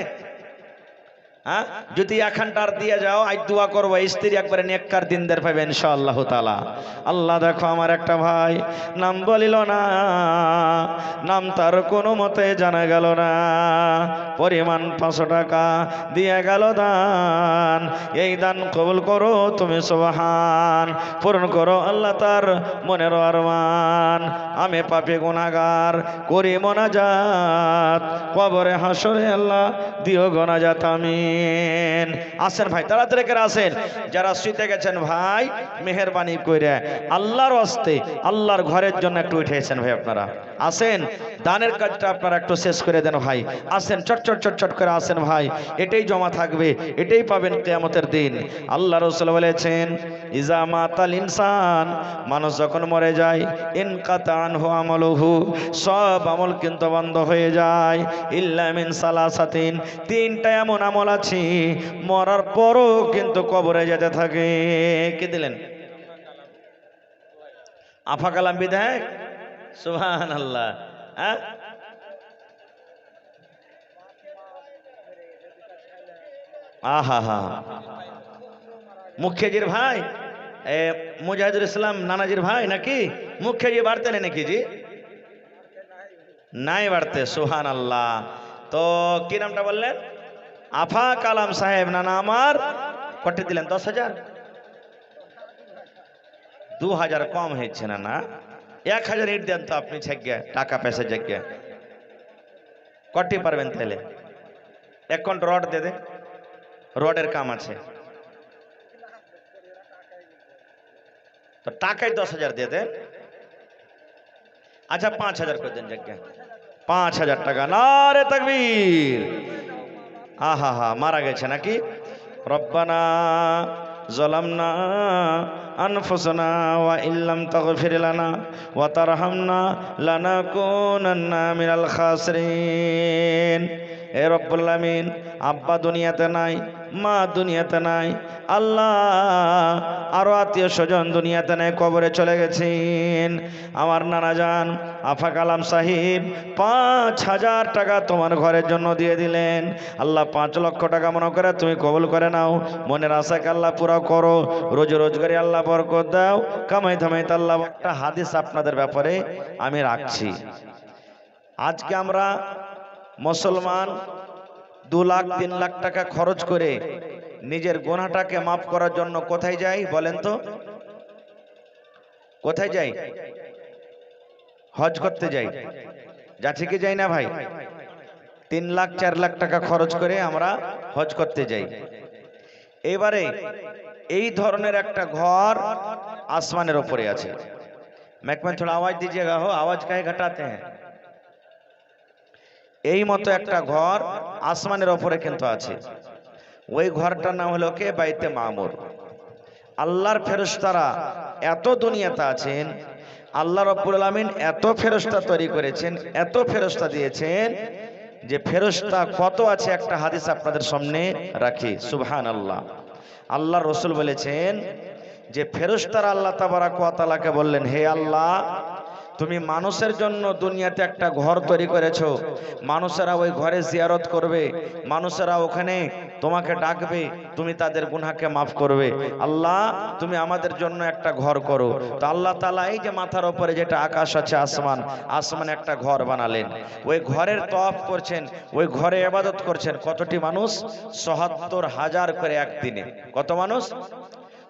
হ্যাঁ, যদি এখানটার দিয়ে যাও, আজ দোয়া করবো স্ত্রী একবারে নেককার দিনদের পাবে ইনশাআল্লাহ তাআলা। আল্লাহ, দেখো আমার একটা ভাই নাম বলিল না, নাম তার কোনো মতে জানা গেল না, পরিমাণ 500 টাকা দিয়ে গেল দান। এই দান কবুল করো তুমি সুবহান, পূরণ করো আল্লাহ তার মনের আরমান। আমি পাপী গুনাহগার করি মোনাজাত, কবরে হাসরে আল্লাহ দিও গনাজাত আমিন। আসেন ভাই তাড়াতাড়ি করে আসেন, যারা শুতে গেছেন ভাই মেহেরবানি করে আল্লাহর হস্তে আল্লাহর ঘরের জন্য একটু উঠেছেন ভাই, আপনারা আসেন, দানের কাজটা আপনারা একটু শেষ করে দেন ভাই। আসেন চটচট চটচট করে আসেন ভাই, এটাই জমা থাকবে, এটাই পাবেন কিয়ামতের দিন। আল্লাহ রাসূল বলেছেন ইজা মাতাল ইনসান, মানুষ যখন মরে যায় ইনকাতা আনহু আমালুহু, সব আমল কিন্তু বন্ধ হয়ে যায়, ইল্লা মিন সালাসাতিন, তিনটা এমন আমল আছে মরার পরও কিন্তু কবরে যেতে থাকে। কে দিলেন? আফা কালাম বিধায়ক, সুবহানাল্লাহ। হ্যাঁ আহা হা, মুখ্যজির ভাই মুজাহিদুল ইসলাম নানাজির ভাই নাকি? মুখ্যজি বাড়তে নেই নাকি জি? নাই বাড়তে, সুবহানাল্লাহ। তো কি নামটা বললেন? আফা কালাম সাহেব নানা আমার কত দিলেন? 10,000? 2,000 কম হয়েছে না? না 1,000 ইট দেন তো আপনি, ছেগে টাকা পয়সা জায়গা কটি পারবেন তাহলে? 1 ঘন্টা রড দে দে, রডের কাম আছে তো টাকায় 10,000 দিয়ে দেন। আচ্ছা 5,000 করে দেন জায়গা, 5,000 টাকা। নারে তাকবীর। আহা হা, মারা গেছে নাকি? রব্বানা যালামনা আনফুসানা ওয়া ইল্লাম তাগফির লানা ওয়া তারহামনা লানাকুনান্না মিনাল খাসিরিন। এ রব্বুল আমিন, আব্বা দুনিয়াতে নাই, মা দুনিয়াতে নাই, আল্লাহ আরো আত্মীয় স্বজন দুনিয়াতে নাই, কবরে চলে গেছেন। আমার নানা যান আফা কালাম সাহিব 5,000 টাকা তোমার ঘরের জন্য দিয়ে দিলেন। আল্লাহ 5 লক্ষ টাকা মনে করে তুমি কবুল করে নাও, মনের আশাকে আল্লাহ পুরা করো, রোজ রোজগারি আল্লাহ বরকত দাও, কামাই ধামাইতে আল্লাহ। একটা হাদিস আপনাদের ব্যাপারে আমি রাখছি। আজকে আমরা মুসলমান 2 লাখ 3 লাখ টাকা খরচ করে নিজের গুনাহটাকে মাফ করার জন্য কোথায় যাই বলেন তো? কোথায় যাই? হজ করতে যাই, যাচ্ছে কি যাই না ভাই? 3 লাখ 4 লাখ টাকা খরচ করে আমরা হজ করতে যাই। এবারে এই ধরনের একটা ঘর আসমানের উপরে আছে। मैकमैन थोड़ा आवाज दीजिएगा, हो आवाज काहे घटाते हैं। এই মতো একটা ঘর আসমানের উপরে কিন্তু আছে। ওই ঘরটার নাম হলো কে? বাইতে মামুর। আল্লাহর ফেরেশতারা এত দুনিয়াতে আছেন, আল্লাহ রাব্বুল আলামিন এত ফেরেশতা তৈরি করেছেন, এত ফেরেশতা দিয়েছেন যে ফেরেশতা কত আছে একটা হাদিস আপনাদের সামনে রাখি। সুবহানাল্লাহ। আল্লাহ রাসূল বলেছেন যে ফেরেশতারা আল্লাহ তাবারক ওয়া তাআলাকে বললেন, হে আল্লাহ, তুমি মানুষের জন্য দুনিয়াতে একটা ঘর তৈরি করেছো, মানুষেরা ওই ঘরে জিয়ারত করবে, মানুষেরা ওখানে তোমাকে ডাকবে, তুমি তাদের গুনাহকে মাফ করবে। আল্লাহ তুমি আমাদের জন্য একটা ঘর করো। তো আল্লাহ তাআলা এই যে মাথার উপরে যেটা আকাশ আছে, আসমান, আসমানে একটা ঘর বানালেন। ওই ঘরের তওয়াফ করছেন, ওই ঘরে ইবাদত করছেন কতটি মানুষ? ৭৭,০০০ করে একদিনে। কত মানুষ?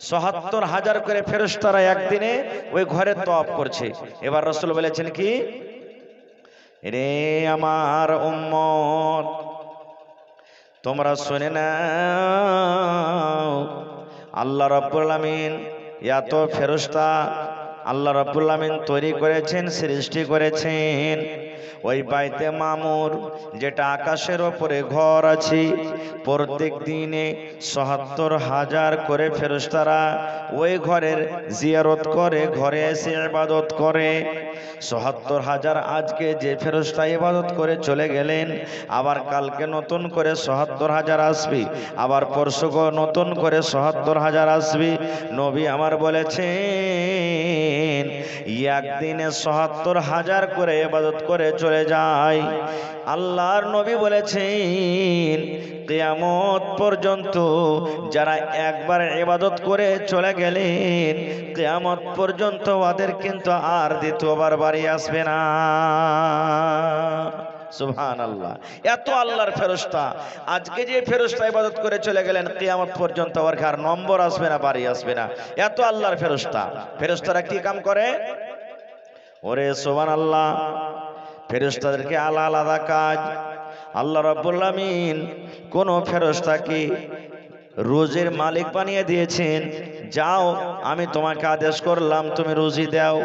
৭৭,০০০ করে ফেরেশতারা একদিনে ওই ঘরে তওয়াফ করছে। এবার রাসূল বলেছেন কি, রে আমার উম্মত তোমরা শুনে নাও, আল্লাহ রাব্বুল আলামিন এত ফেরেশতা আল্লাহ রাব্বুল আলামিন তৈরি করেছেন, সৃষ্টি করেছেন। ওই বাইতে মামুর যেটা আকাশের ওপরে ঘর আছে, প্রত্যেক দিনে ৭৭,০০০ করে ফেরেশতারা ওই ঘরের জিয়ারত করে, ঘরে এসে ইবাদত করে। ৭৭,০০০ আজকে যে ফেরেশতা ইবাদত করে চলে গেলেন, আবার কালকে নতুন করে ৭৭,০০০ আসবে, আবার পরশু নতুন করে ৭৭,০০০ আসবে। নবী আমার বলেছেন একদিনে ৭৭,০০০ করে ইবাদত করে চলে যায়। আল্লাহর নবী বলেছেন কিয়ামত পর্যন্ত যারা একবার ইবাদত করে চলে গেলেন, কিয়ামত পর্যন্ত ওদের কিন্তু আর দ্বিতীয়বার বাড়ি আসবে না। সুবহানাল্লাহ। এত আল্লাহর ফেরেশতা, আজকে যে ফেরেশতা ইবাদত করে চলে গেলেন, কিয়ামত পর্যন্ত ওর আর নম্বর আসবে না, বাড়ি আসবে না। এত আল্লাহর ফেরেশতা। ফেরেশতারা কি কাম করে? ওরে সুবহানাল্লাহ, ফেরেশতাদেরকে আলাদা আলাদা কাজ। আল্লাহ রাব্বুল আমিন কোন ফেরেশতাকে রোজের মালিক বানিয়ে দিয়েছেন, যাও আমি তোমাকে আদেশ করলাম তুমি রুজি দাও।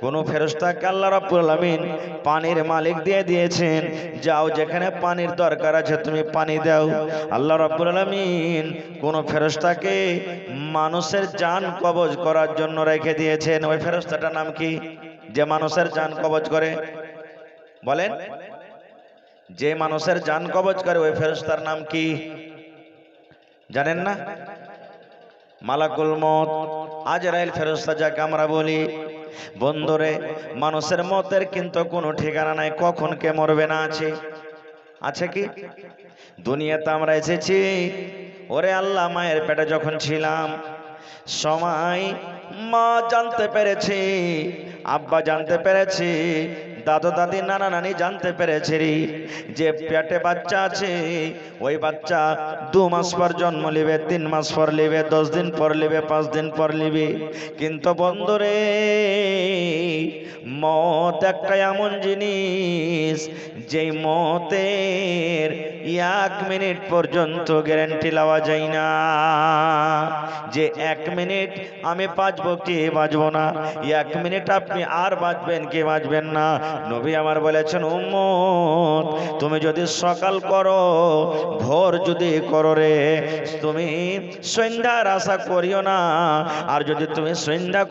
কোন ফেরেশতাকে আল্লাহ রাব্বুল আমিন পানির মালিক দিয়ে দিয়েছেন, যাও যেখানে পানির দরকার আছে তুমি পানি দাও। আল্লাহ রাব্বুল আমিন কোন ফেরেশতাকে মানুষের জান কবজ করার জন্য রেখে দিয়েছেন। ওই ফেরেশতাটার নাম কি? যে মানুষের জান কবজ করে, বলেন, যে মানুষের জান কবজ করে ওই ফেরেশতার নাম কি জানেন না? মালাকুল মউত, আজরাইল ফেরেশতা যাকে আমরা বলি। বন্ধুরে, মানুষের মতের কিন্তু কোনো ঠিকানা নাই, কখন কে মরবে না আছে? আছে কি? দুনিয়াতে আমরা এসেছি, ওরে আল্লাহ মায়ের পেটে যখন ছিলাম সময় মা জানতে পেরেছি, আব্বা জানতে পেরেছি, দাদু দাদি নানা নানি জানতে পেরেছে যে পেটে বাচ্চা আছে, ওই বাচ্চা 2 মাস পর জন্ম নিবে, 3 মাস পর নিবে, 10 দিন পর নিবে, 5 দিন পর নিবে। কিন্তু বন্ধুরে, মত একটা এমন জিনিস যেই মতের 1 মিনিট পর্যন্ত গ্যারান্টি লওয়া যায় না যে 1 মিনিট আমি বাঁচবো কি বাঁচবো না, 1 মিনিট আপনি আর বাঁচবেন কি বাঁচবেন না। নবী আমার বলেছেন, উম্মত তুমি যদি সকাল করো, ভোর যদি করো রে, তুমি সন্ধ্যার আশা করিও না। আর যদি তুমি সন্ধ্যা